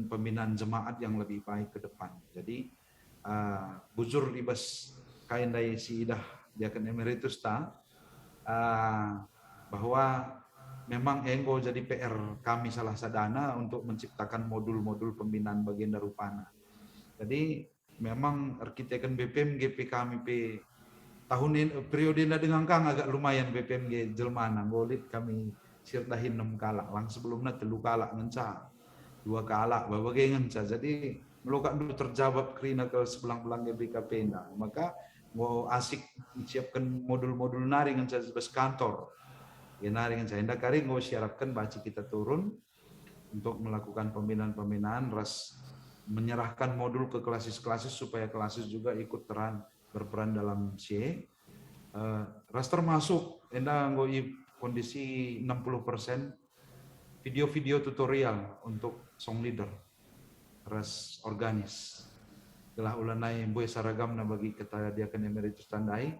pembinaan jemaat yang lebih baik ke depan. Jadi bujur ibas kain dari si idah diaken emeritus bahwa memang enggo jadi PR kami salah sadana untuk menciptakan modul-modul pembinaan bagian darupana. Jadi memang arkiteken BPMG kami tahun ini periode dengan kang agak lumayan BPMG jelmana ngolit kami sirdahin 6 kalak lang sebelumnya 3 kalak ngenca 2 kalak babagai ngenca jadi melukak dulu terjawab kerina ke sebelang-belang GBKP nah maka mau asik siapkan modul-modul nari ngenca bes kantor ya nari ngenca hendak kari mau syaratkan baci kita turun untuk melakukan pembinaan-pembinaan ras menyerahkan modul ke klasis-klasis supaya klasis juga ikut berperan dalam C. Ras termasuk enda ngoi kondisi 60% video-video tutorial untuk song leader ras organis. Telah ulanai boy saragam na bagi kita diakan emeritus tandai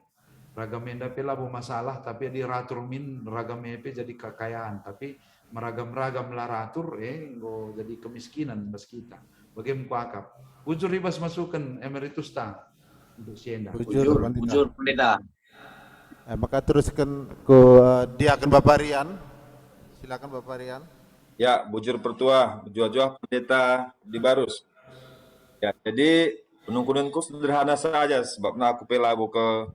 ragam enda pela bu masalah tapi diratur min ragam EP jadi kekayaan tapi meragam-ragam laratur go jadi kemiskinan bas kita. Bagaimana kuakap? Bujur ribas masukkan emeritus ta untuk sienda. Bujur pendeta. Maka teruskan ke dia akan Bapak Rian. Silakan Bapak Rian. Ya, bujur pertua, jual-jual pendeta di Barus. Ya, jadi penungkunanku sederhana saja sebabnya aku pelabu ke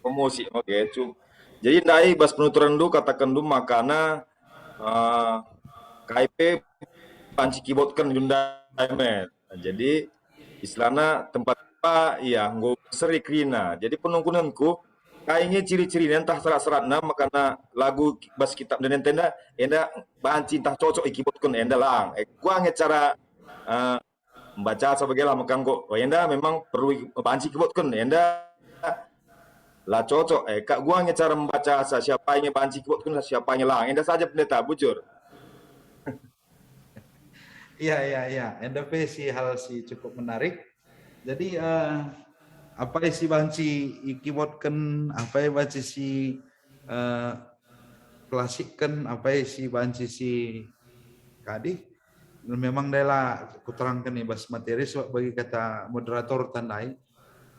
promosi oke cu. Jadi ndai bas penuturan dulu katakan dulu makana KIP panci keyboard kan Hyundai met. Jadi istilahnya tempat apa ya nggo seri krina. Jadi penungkunanku kayaknya ciri-cirinya entah serat-seratna makana lagu bas kitab dan tenda enda banci entah cocok keyboard kan enda lang. Gua cara membaca sebagai lah makan kok. Enda memang perlu banci keyboard kan enda lah cocok kak gua cara membaca siapa yang banci keyboard kan siapa yang lang. Enda saja pendeta bujur. Iya. NDP sih hal sih cukup menarik. Jadi apa si banci keyboardkan, apa banci si klasikkan, apa si banci si kadi. Memang dela kuterangkan nih bas materi bagi kata moderator tandai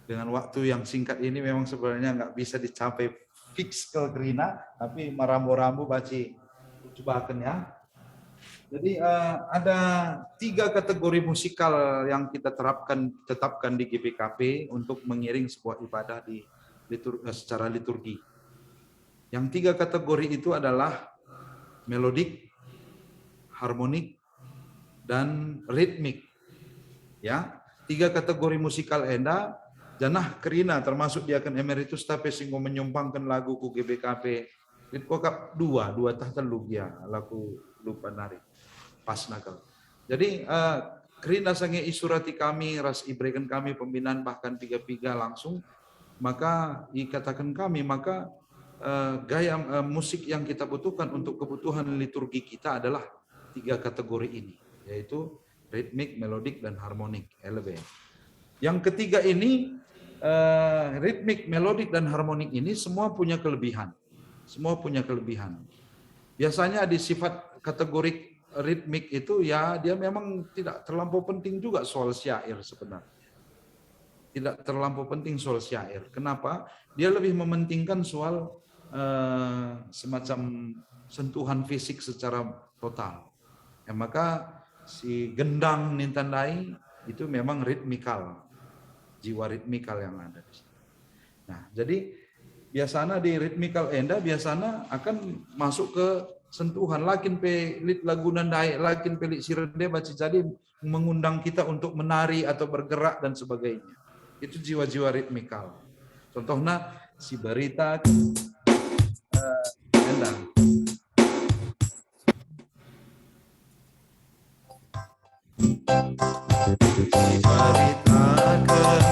dengan waktu yang singkat ini memang sebenarnya nggak bisa dicapai fix ke Grina, tapi merambu-rambu baci cobakan ya. Jadi ada 3 kategori musikal yang kita tetapkan di GBKP untuk mengiring sebuah ibadah di secara liturgi. Yang 3 kategori itu adalah melodik, harmonik, dan ritmik. Ya, 3 kategori musikal enda janah kerina termasuk dia akan emeritus tapi singgo menyumbangkan lagu ku GBKP. Itu kok 2 tah telu ya lagu lupa nari. Pas nakal. Jadi kerina sange isurati kami ras ibrekan kami pembinaan bahkan 3 langsung maka dikatakan kami maka gaya musik yang kita butuhkan untuk kebutuhan liturgi kita adalah 3 kategori ini yaitu ritmik, melodik dan harmonik LB. Yang ketiga ini ritmik, melodik dan harmonik ini semua punya kelebihan. Semua punya kelebihan. Biasanya di sifat kategori ritmik itu ya dia memang tidak terlampau penting juga soal syair sebenarnya. Tidak terlampau penting soal syair. Kenapa? Dia lebih mementingkan soal semacam sentuhan fisik secara total. Ya, maka si gendang nintandai itu memang ritmikal. Jiwa ritmikal yang ada di sini. Nah, jadi biasanya di ritmikal enda biasanya akan masuk ke sentuhan lakin pelit lagu nandai lakin pelit sirende baca jadi mengundang kita untuk menari atau bergerak dan sebagainya itu jiwa-jiwa ritmikal contohnya si berita endang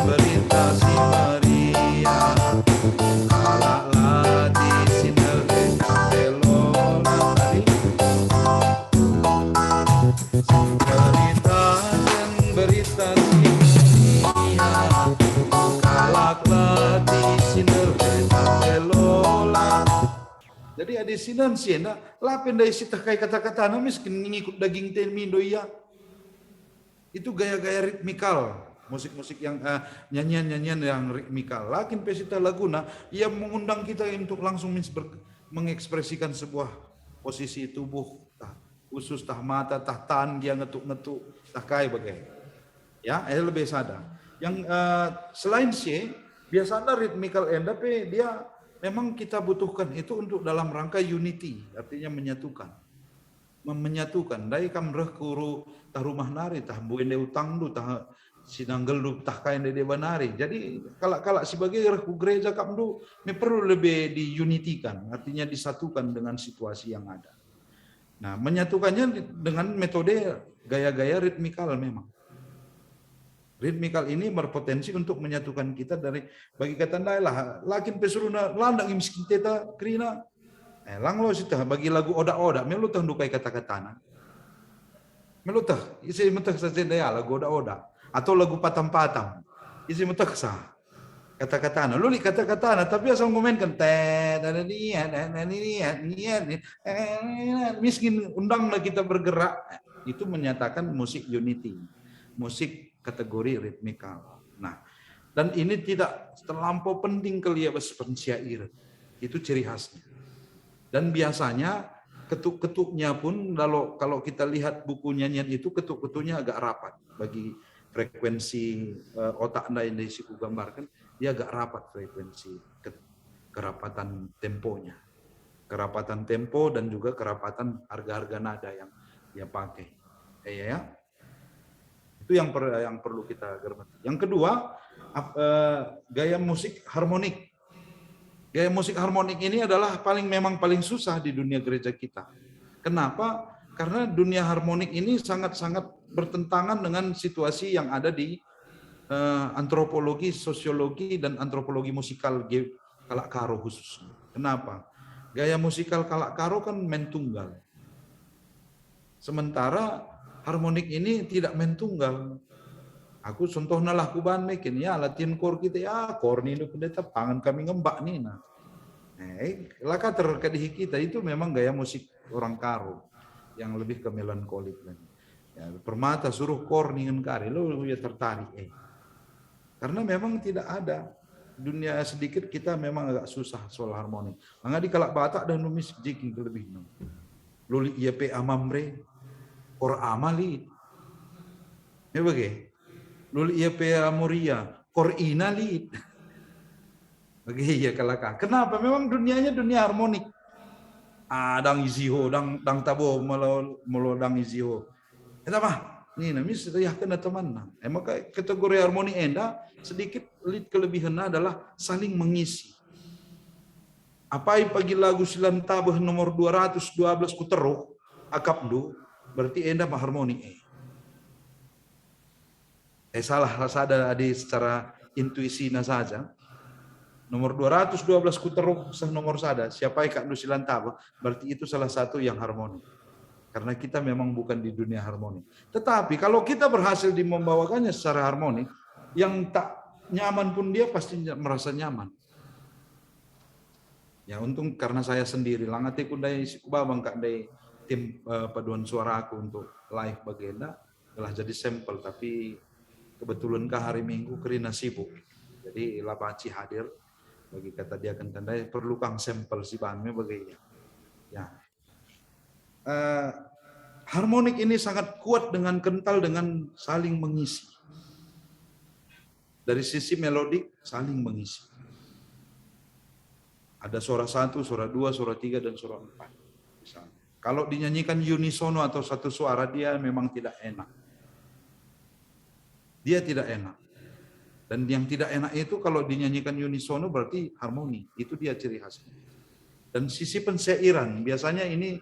berita si Maria ala di sinere kapelona tadi berita si Maria kalaklah di sinere kapelona. Jadi ada sinan siena lapin dari sitah kayak kata-kata miskin ngikut daging termindo ya. Itu gaya-gaya ritmikal, musik-musik yang nyanyian-nyanyian yang ritmikal. Lakin pesita laguna, ia mengundang kita untuk langsung mengekspresikan sebuah posisi tubuh, tah usus, tah mata, tah tan, dia ngetuk-ngetuk, tah kai bagai. Ya, lebih sadar. Yang selain C, biasanya ritmikal enda, dia memang kita butuhkan itu untuk dalam rangka unity, artinya menyatukan. Menyatukan. Dai kam reh kuru tah rumah nari, tah buende utang du, tah sinanggel du, tah kain de banari. Jadi kalau sebagai reh ku gereja kam du, me perlu lebih diunitikan, artinya disatukan dengan situasi yang ada. Nah, menyatukannya dengan metode gaya-gaya ritmikal memang. Ritmikal ini berpotensi untuk menyatukan kita dari bagi kata lah lakin pesuruna landang miskin teta krina lang lo sita bagi lagu oda-oda melu tah dukai kata-katana melu tah isi mentah sa daya lagu oda-oda atau lagu patam-patam isi mentah sa kata-katana lu li kata-katana tapi asal ngomenkan teh dan ini miskin undanglah kita bergerak itu menyatakan musik unity, musik kategori ritmikal. Nah, dan ini tidak terlampau penting keliabas pensyair. Itu ciri khasnya. Dan biasanya ketuk-ketuknya pun kalau kita lihat buku nyanyian itu ketuk-ketuknya agak rapat bagi frekuensi otak Anda yang disiku gambarkan, dia agak rapat frekuensi kerapatan temponya. Kerapatan tempo dan juga kerapatan harga-harga nada yang dia pakai. Ya. Itu yang perlu kita cermati. Yang kedua, gaya musik harmonik. Gaya musik harmonik ini adalah memang paling susah di dunia gereja kita. Kenapa? Karena dunia harmonik ini sangat-sangat bertentangan dengan situasi yang ada di antropologi, sosiologi, dan antropologi musikal Kalak Karo khususnya. Kenapa? Gaya musikal Kalak Karo kan main tunggal. Sementara harmonik ini tidak main tunggal. Aku contohnya lah kuban mekin ya latihan kor kita ya kor ni pendeta pangan kami ngembak nih nah. Laka terkadih kita itu memang gaya musik orang Karo yang lebih ke melankolik ya, permata suruh kor nih kari lo ya tertarik karena memang tidak ada dunia sedikit kita memang agak susah soal harmonik. Mangga di Kalak Batak dan numis jiking lebih no. Luli iya pe amamre kor amali. Ya bagai. Luli ia pe amoria, kor inali. Bagi ya kalaka. Kenapa? Memang dunianya dunia harmonik. Dang iziho, dang tabo melo dang iziho. Eta mah, nih namis ya kena teman. Maka kategori harmoni enda sedikit kelebihannya adalah saling mengisi. Apai pagi lagu silan tabah nomor 212 kuteruh akapdu berarti enda mah harmoni salah sada adi secara intuisi saja. Nomor 212 kuteruk nomor sada, siapa yang kak nusilan tabah, berarti itu salah satu yang harmoni. Karena kita memang bukan di dunia harmoni. Tetapi kalau kita berhasil membawakannya secara harmoni, yang tak nyaman pun dia pasti merasa nyaman. Ya untung karena saya sendiri, langate kundai sikubabang kak dari tim paduan suara aku untuk live bagenda, telah jadi sampel tapi kebetulan hari Minggu Krina sibuk. Jadi Labaci hadir bagi kata dia akan tandai perlu kang sampel si bahannya bagaimana. Ya. Harmonik ini sangat kuat dengan kental dengan saling mengisi. Dari sisi melodik saling mengisi. Ada suara 1, suara 2, suara 3 dan suara 4 misalnya. Kalau dinyanyikan unisono atau satu suara dia memang tidak enak. Dia tidak enak. Dan yang tidak enak itu kalau dinyanyikan unisono berarti harmoni. Itu dia ciri khasnya. Dan sisi pensairan, biasanya ini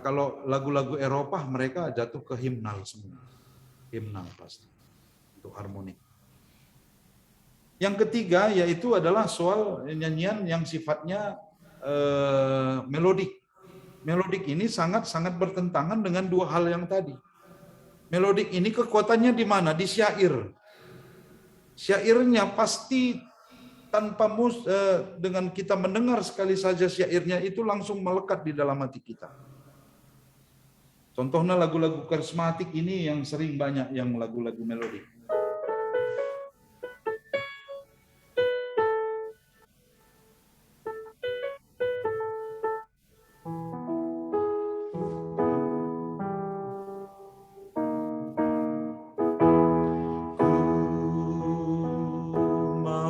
kalau lagu-lagu Eropa mereka jatuh ke himnal semua. Himnal pasti. Untuk harmoni. Yang ketiga yaitu adalah soal nyanyian yang sifatnya melodik. Melodik ini sangat-sangat bertentangan dengan dua hal yang tadi. Melodik ini kekuatannya di mana? Di syair. Syairnya pasti tanpa dengan kita mendengar sekali saja syairnya itu langsung melekat di dalam hati kita. Contohnya lagu-lagu karismatik ini yang sering banyak yang lagu-lagu melodik.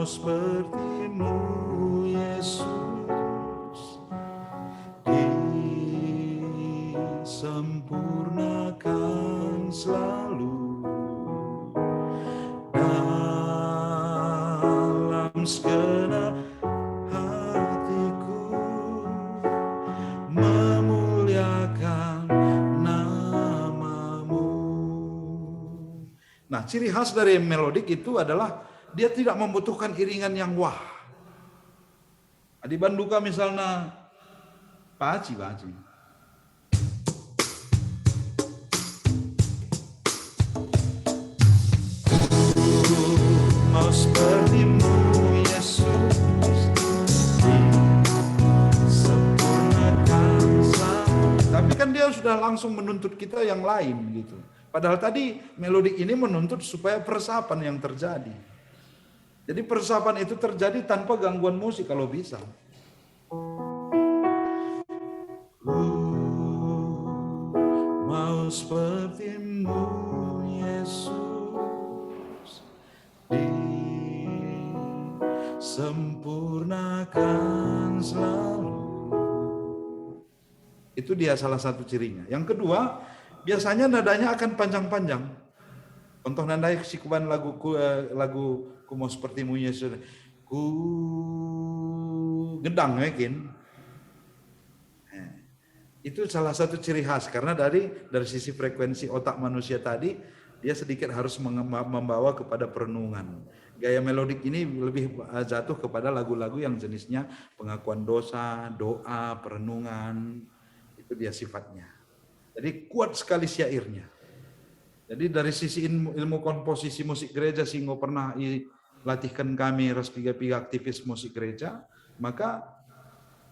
Sepertimu Yesus. segenap hatiku memuliakan namamu. Nah, ciri khas dari melodik itu adalah dia tidak membutuhkan iringan yang wah. Di Banduka misalnya, Pak Haji. Mau sepertimu Yesus, sempurnakan selalu. Tapi kan dia sudah langsung menuntut kita yang lain gitu. Padahal tadi melodik ini menuntut supaya persapan yang terjadi. Jadi persapan itu terjadi tanpa gangguan musik kalau bisa. Mau sepertimu Yesus, disempurnakan selalu. Itu dia salah satu cirinya. Yang kedua, biasanya nadanya akan panjang-panjang. Contoh nadanya sikuban lagu ku mau sepertimu Yesus, ku gedang mungkin. Itu salah satu ciri khas karena dari sisi frekuensi otak manusia tadi dia sedikit harus membawa kepada perenungan. Gaya melodik ini lebih jatuh kepada lagu-lagu yang jenisnya pengakuan dosa, doa, perenungan. Itu dia sifatnya. Jadi kuat sekali syairnya. Jadi dari sisi ilmu komposisi musik gereja sehingga pernah latihkan kami piga aktivis musik gereja, maka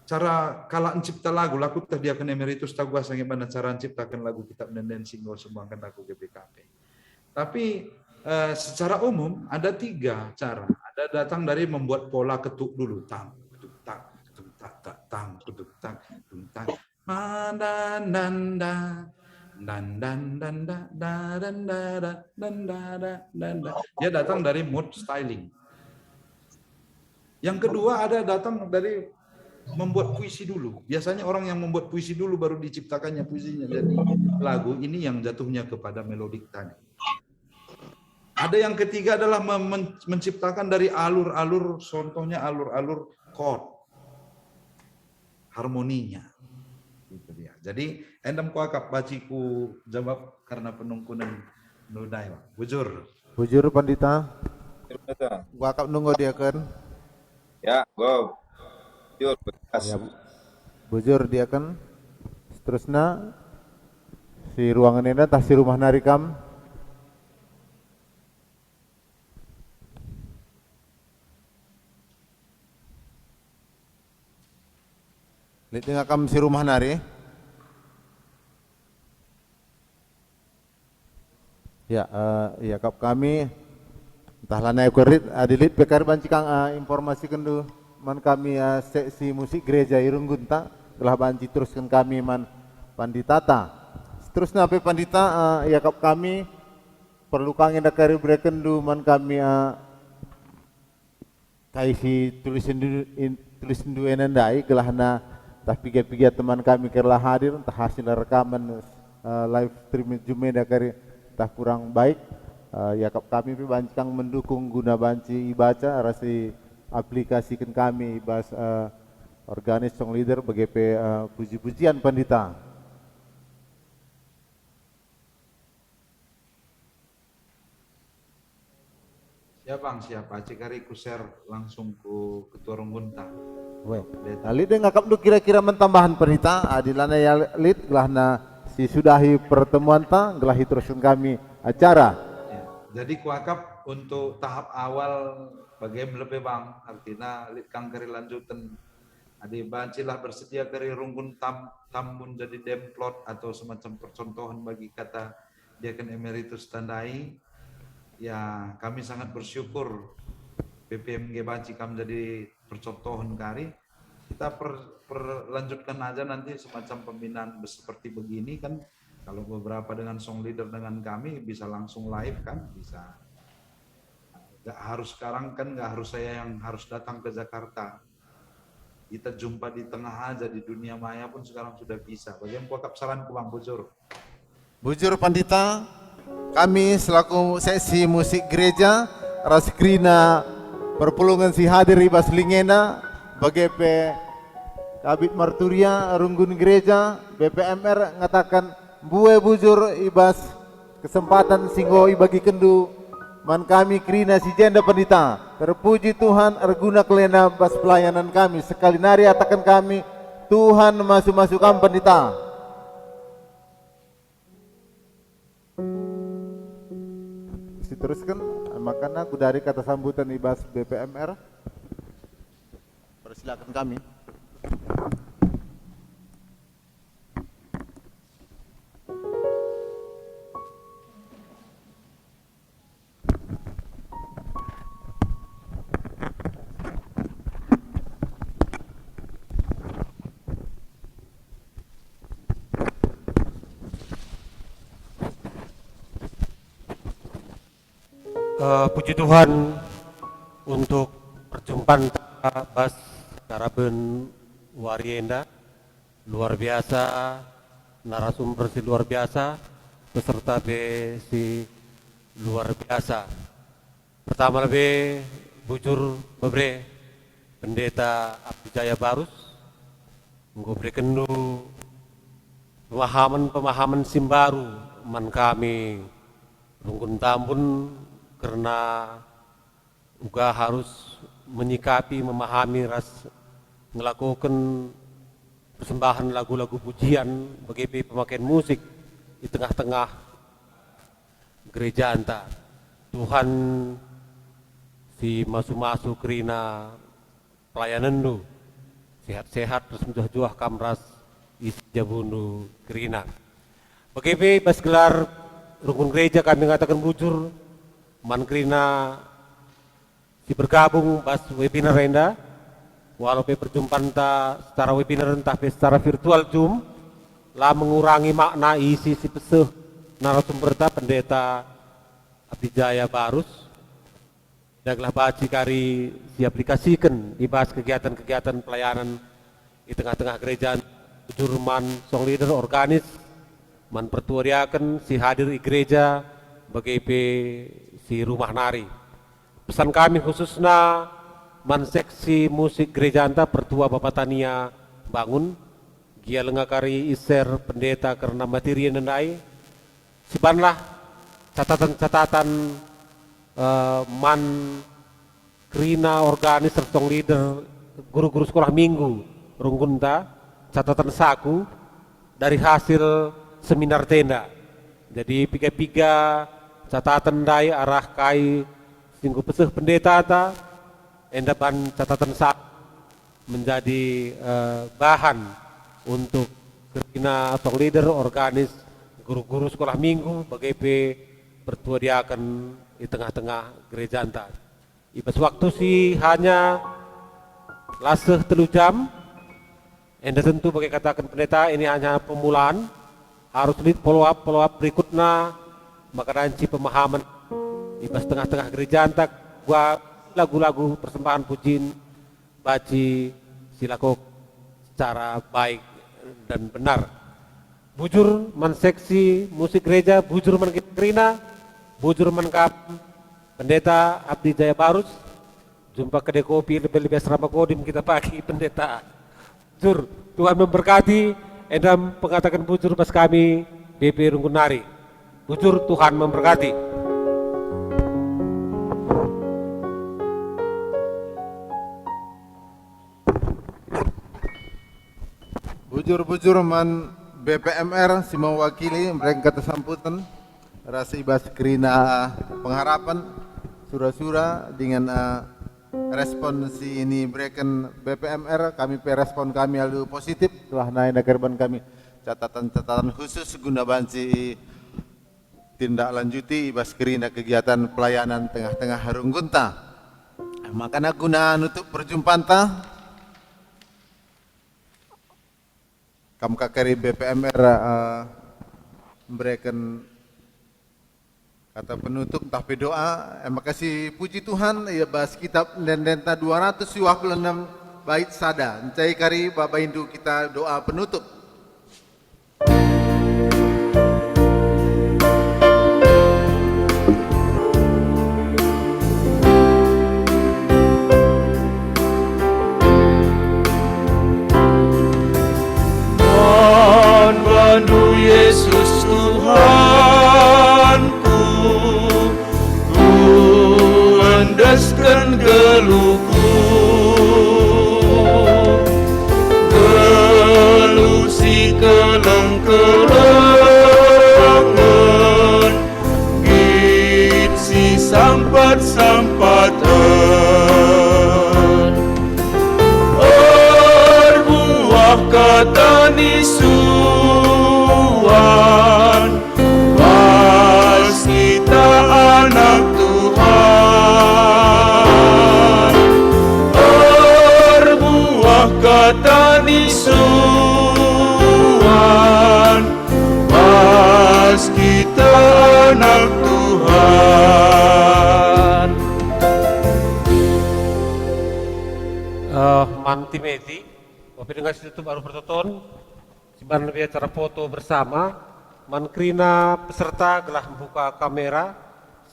cara kala mencipta lagu tadi akan emeritus tahu sangat pada cara menciptakan lagu kitab dan singgo sumbangkan lagu GPKP. Tapi secara umum ada 3 cara. Ada datang dari membuat pola ketuk dulu, tang, ketuk tak, ketuk tak, tang, ketuk tak, ketuk tak, dan dia datang dari mood styling. Yang kedua ada datang dari membuat puisi dulu. Biasanya orang yang membuat puisi dulu baru diciptakannya puisinya. Jadi lagu ini yang jatuhnya kepada melodik tadi. Ada yang ketiga adalah menciptakan dari alur-alur, contohnya alur-alur chord, harmoninya. Itu dia. Jadi endam kuakap baciku jawab karena penungkunan nudai. Bujur. Bujur Pandita. Kuakap nunggu dia kan. Ya, go. Bujur, Ya, bujur dia kan. Seterusnya si ruangan ini tah si rumah narikam. Lihat dengan kam si rumah nari. Ya, ya kap kami entahlah naik kerit adilit bekar bancikang informasi kendu man kami seksi musik gereja Irunggunta telah banci teruskan kami man panditata. Seterusnya apa pandita ya kap kami perlu kangen dakari berekendu man kami kaisi tulisin dulu enandai gelahna tah piga-piga teman kami kerlah hadir entah hasil rekaman live stream Jume dakari tah kurang baik. Yakap kami bancang mendukung guna banci ibaca rasi aplikasikan kami ibas organis song leader BGP puji-pujian pandita. Siapa? Cikari ku share langsung ku ketua Runggunta. Lid ngakap du kira-kira mentambahan pandita adilana ya lid gelahna si sudahi pertemuan ta gelahi teruskan kami acara. Jadi kuakap untuk tahap awal bagaimana lebih bang, artinya kang kari lanjutan. Adi bancilah bersedia kari runggun tambun jadi demplot atau semacam percontohan bagi kata dia kan emeritus tandai. Ya kami sangat bersyukur BPMG Banci kami jadi percontohan kari. Kita perlanjutkan aja nanti semacam pembinaan seperti begini kan. Kalau beberapa dengan song leader dengan kami bisa langsung live kan, bisa. Gak harus sekarang kan, gak harus saya yang harus datang ke Jakarta. Kita jumpa di tengah aja di dunia maya pun sekarang sudah bisa. Bagaimana kuakap saranku Bang Bujur? Bujur Pandita, kami selaku seksi musik gereja Raskrina perpulungan si hadir ibas lingena BGP Kabit Marturia Runggun Gereja BPMR ngatakan bue bujur ibas kesempatan singgo ibagi kendu man kami krina si jenda pendita terpuji Tuhan arguna kelena bas pelayanan kami sekali nari atakan kami Tuhan masuk-masukkan pendita. Teruskan makanya aku dari kata sambutan ibas BPMR. Persilakan kami. Puji Tuhan untuk perjumpaan Bas Karaben Warienda luar biasa, narasumber si luar biasa, peserta B si luar biasa. Pertama lebih bujur bebre Pendeta Abdi Jaya Barus ngobre kendu pemahaman simbaru man kami Runggun Tambun karena juga harus menyikapi, memahami melakukan persembahan lagu-lagu pujian bagi pemakaian musik di tengah-tengah gereja anta. Tuhan si masuk-masuk kerina pelayanan lu sehat-sehat terus menjuah kamras isi jabunu kerina. Bagi bas gelar rukun gereja kami mengatakan bujur mankrina si bergabung pas webinar renda walaupun perjumpaan secara webinar entah secara virtual Zoom lah mengurangi makna isi si peseh narasumber Pendeta Abdi Jaya Barus daglah baci kari diaplikasikan dibahas kegiatan-kegiatan pelayanan di tengah-tengah gereja jurman song leader organis man pertuariakan si hadir di gereja bagi si rumah nari. Pesan kami khususnya man seksi musik gereja anta pertua Bapak Tania bangun gia lengakari iser pendeta karena materi nendai sibanlah catatan-catatan man krina organis sertong leader guru-guru sekolah minggu runggunta catatan saku dari hasil seminar tenda. Jadi piga-piga catatan dai arah kai singgu peseh pendeta ta endapan catatan sak menjadi bahan untuk kerina song leader organis guru-guru sekolah minggu bagi pertuadiakan di tengah-tengah gereja anta. Ibas waktu sih hanya laseh 3 jam. Enda tentu bagi katakan pendeta ini hanya pemulaan, harus follow up berikutnya maka ranci pemahaman ibas tengah-tengah gereja antak gua lagu-lagu persembahan pujian baci silaku secara baik dan benar. Bujur man seksi musik gereja, bujur man kerina, bujur man kap Pendeta Abdi Jaya Barus. Jumpa kedai kopi lebih-lebih asrama kodim kita pagi pendeta. Jur, Tuhan memberkati. Endam pengatakan bujur pas kami BP Runggun Nari. Bujur, Tuhan memberkati. Bujur-bujur man BPMR si mewakili mereka kata sambutan rasa ibas kerina pengharapan sura-sura dengan respon si ini berikan BPMR kami respon kami lalu positif telah naik nakerban kami catatan-catatan khusus guna bansi tindak lanjuti ibas kerina kegiatan pelayanan tengah-tengah Harunggunta. Makanya guna nutup perjumpaan ta kakari BPMR memberikan kata penutup tapi doa. Makasih puji Tuhan ya bahas kitab Dendenta 226 bait sada. Encai kari Bapak Hindu kita doa penutup. bisuan, pas kita anak Tuhan. Manti Meti, Bapak dengan situ baru bertonton, sebenarnya lebih acara foto bersama, mankrina peserta gelah membuka kamera,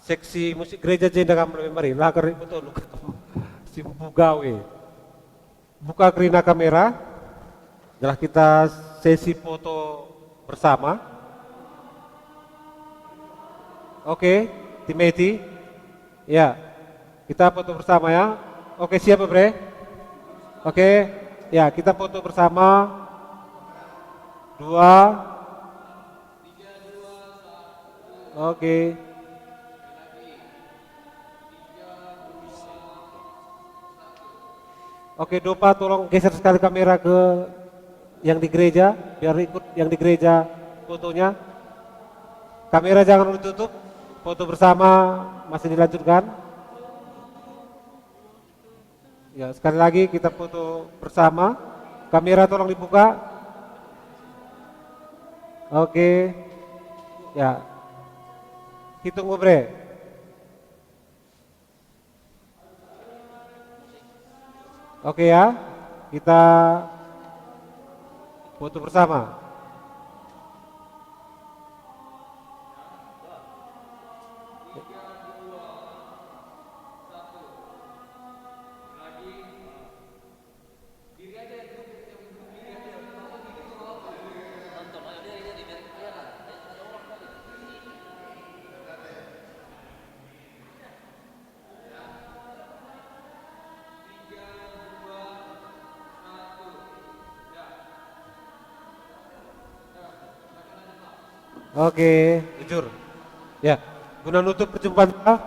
seksi musik gereja jenda kamar mari, lagar betul si gawe, buka krina kamera, gelah kita sesi foto bersama. Oke, tim Meti, ya, kita foto bersama ya. Oke, siapa bre? Oke, ya kita foto bersama. 2. Oke. Oke, Dopa tolong geser sekali kamera ke yang di gereja, biar ikut yang di gereja fotonya. Kamera jangan ditutup, foto bersama masih dilanjutkan. Ya, sekali lagi kita foto bersama. Kamera tolong dibuka. Oke. Ya. Hitung bre. Oke ya. Kita foto bersama. Oke, jujur. Ya, guna nutup perjumpaan kita,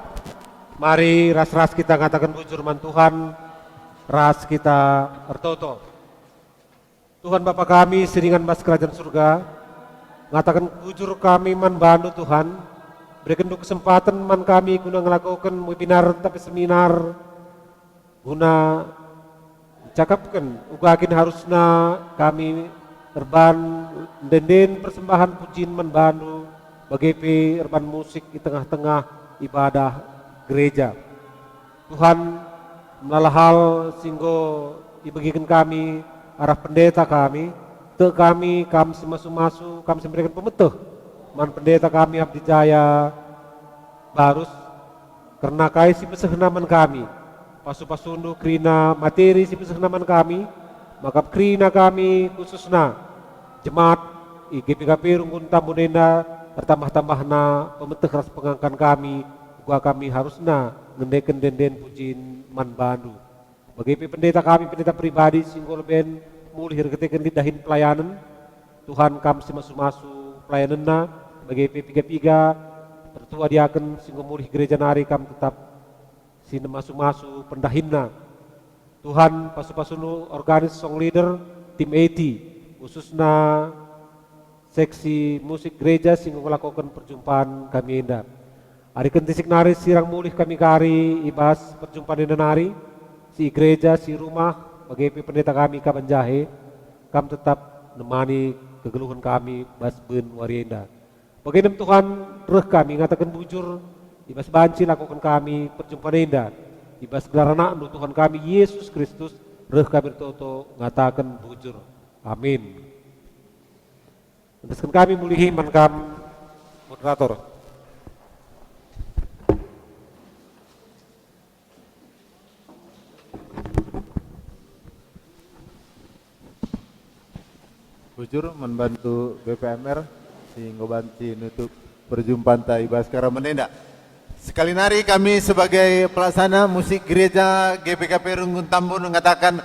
mari ras-ras kita katakan bujur man Tuhan, ras kita bertoto. Tuhan Bapa kami, siringan mas kerajaan surga, ngatakan bujur kami man bantu Tuhan, berikan kesempatan man kami guna ngelakukan webinar tapi seminar, guna cakapkan ugakin harusna kami erban denden persembahan pujian menbandu bagi erban musik di tengah-tengah ibadah gereja. Tuhan menalah hal singgo dibagikan kami arah pendeta kami, te kami semasu-masu kami memberikan pemetuh man pendeta kami Abdi Jaya Barus karena kai si pesehnaman kami pasu-pasundu krina materi si pesehnaman kami maka krina kami khususna jemaat IGPKP Rungkun Tambunenda bertambah-tambahna pemetih ras pengangkan kami gua kami harusna ngendeken denden pujin man bandu bagi pendeta kami pendeta pribadi singgol ben mulih ketika didahin pelayanan Tuhan kami semasu-masu pelayananna bagi P3 tertua diaken singgol mulih gereja nari kami tetap sini masu-masu pendahinna Tuhan pasu-pasunu organis song leader tim 80 khususnya seksi musik gereja sehingga melakukan perjumpaan kami indah. Hari kentisik nari sirang mulih kami kari ibas perjumpaan indah nari si gereja si rumah bagi pendeta kami kaban jahe kami tetap nemani kegeluhan kami bas ben warienda. Bagaimana Tuhan reh kami ngatakan bujur ibas banci lakukan kami perjumpaan indah. Ibas gelar anak Tuhan kami Yesus Kristus reh kami toto ngatakan bujur. Amin. Teruskan kami mulihi mankam moderator. Bujur membantu BPMR sehingga banci nutup perjumpaan ta ibas kara menenda. Sekali nari kami sebagai pelaksana musik gereja GPKP Rungkun Tambun mengatakan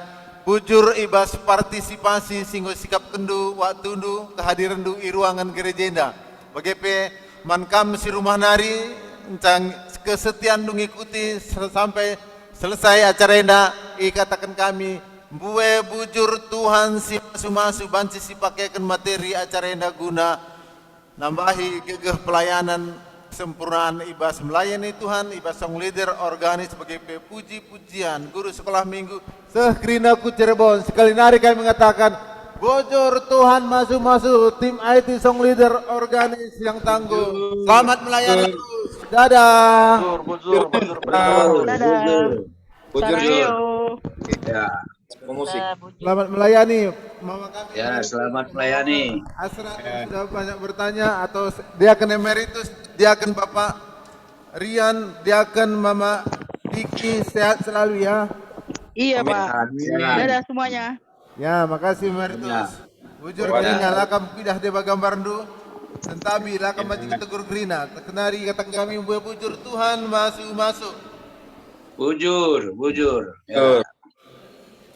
bujur ibas partisipasi singgo sikap kendu waktu ndu kehadiran ndu i ruangan gereja indah. BGP mankam si rumah nari encang kesetiaan ndu ngikuti sampai selesai acara indah katakan kami buwe bujur Tuhan si masu-masu banci si pakaikan materi acara indah guna nambahi gegeh pelayanan kesempurnaan Ibas melayani Tuhan, Ibas song leader organis sebagai pepuji-pujian, guru sekolah minggu Sekrinaku Cirebon. Sekali lagi kami mengatakan, bujur Tuhan masuk-masuk, tim IT song leader organis yang tangguh. Selamat melayani terus. Dadah. Ya, Pemusik. Selamat melayani. Mama kami. ya selamat melayani. Asrat sudah banyak bertanya, atau Diaken Emeritus, Diaken Bapak Rian, Diaken Mama Diki, sehat selalu ya. Iya Pak. Amin. Dadah semuanya. Ya, makasih Emeritus. Bujur Wadah. Grina, lakam pidah de bagambarndu. Sentabi, lakam maju tegur Grina. Kenari katakan kami bujur Tuhan masuk. Bujur. Ya. Betul.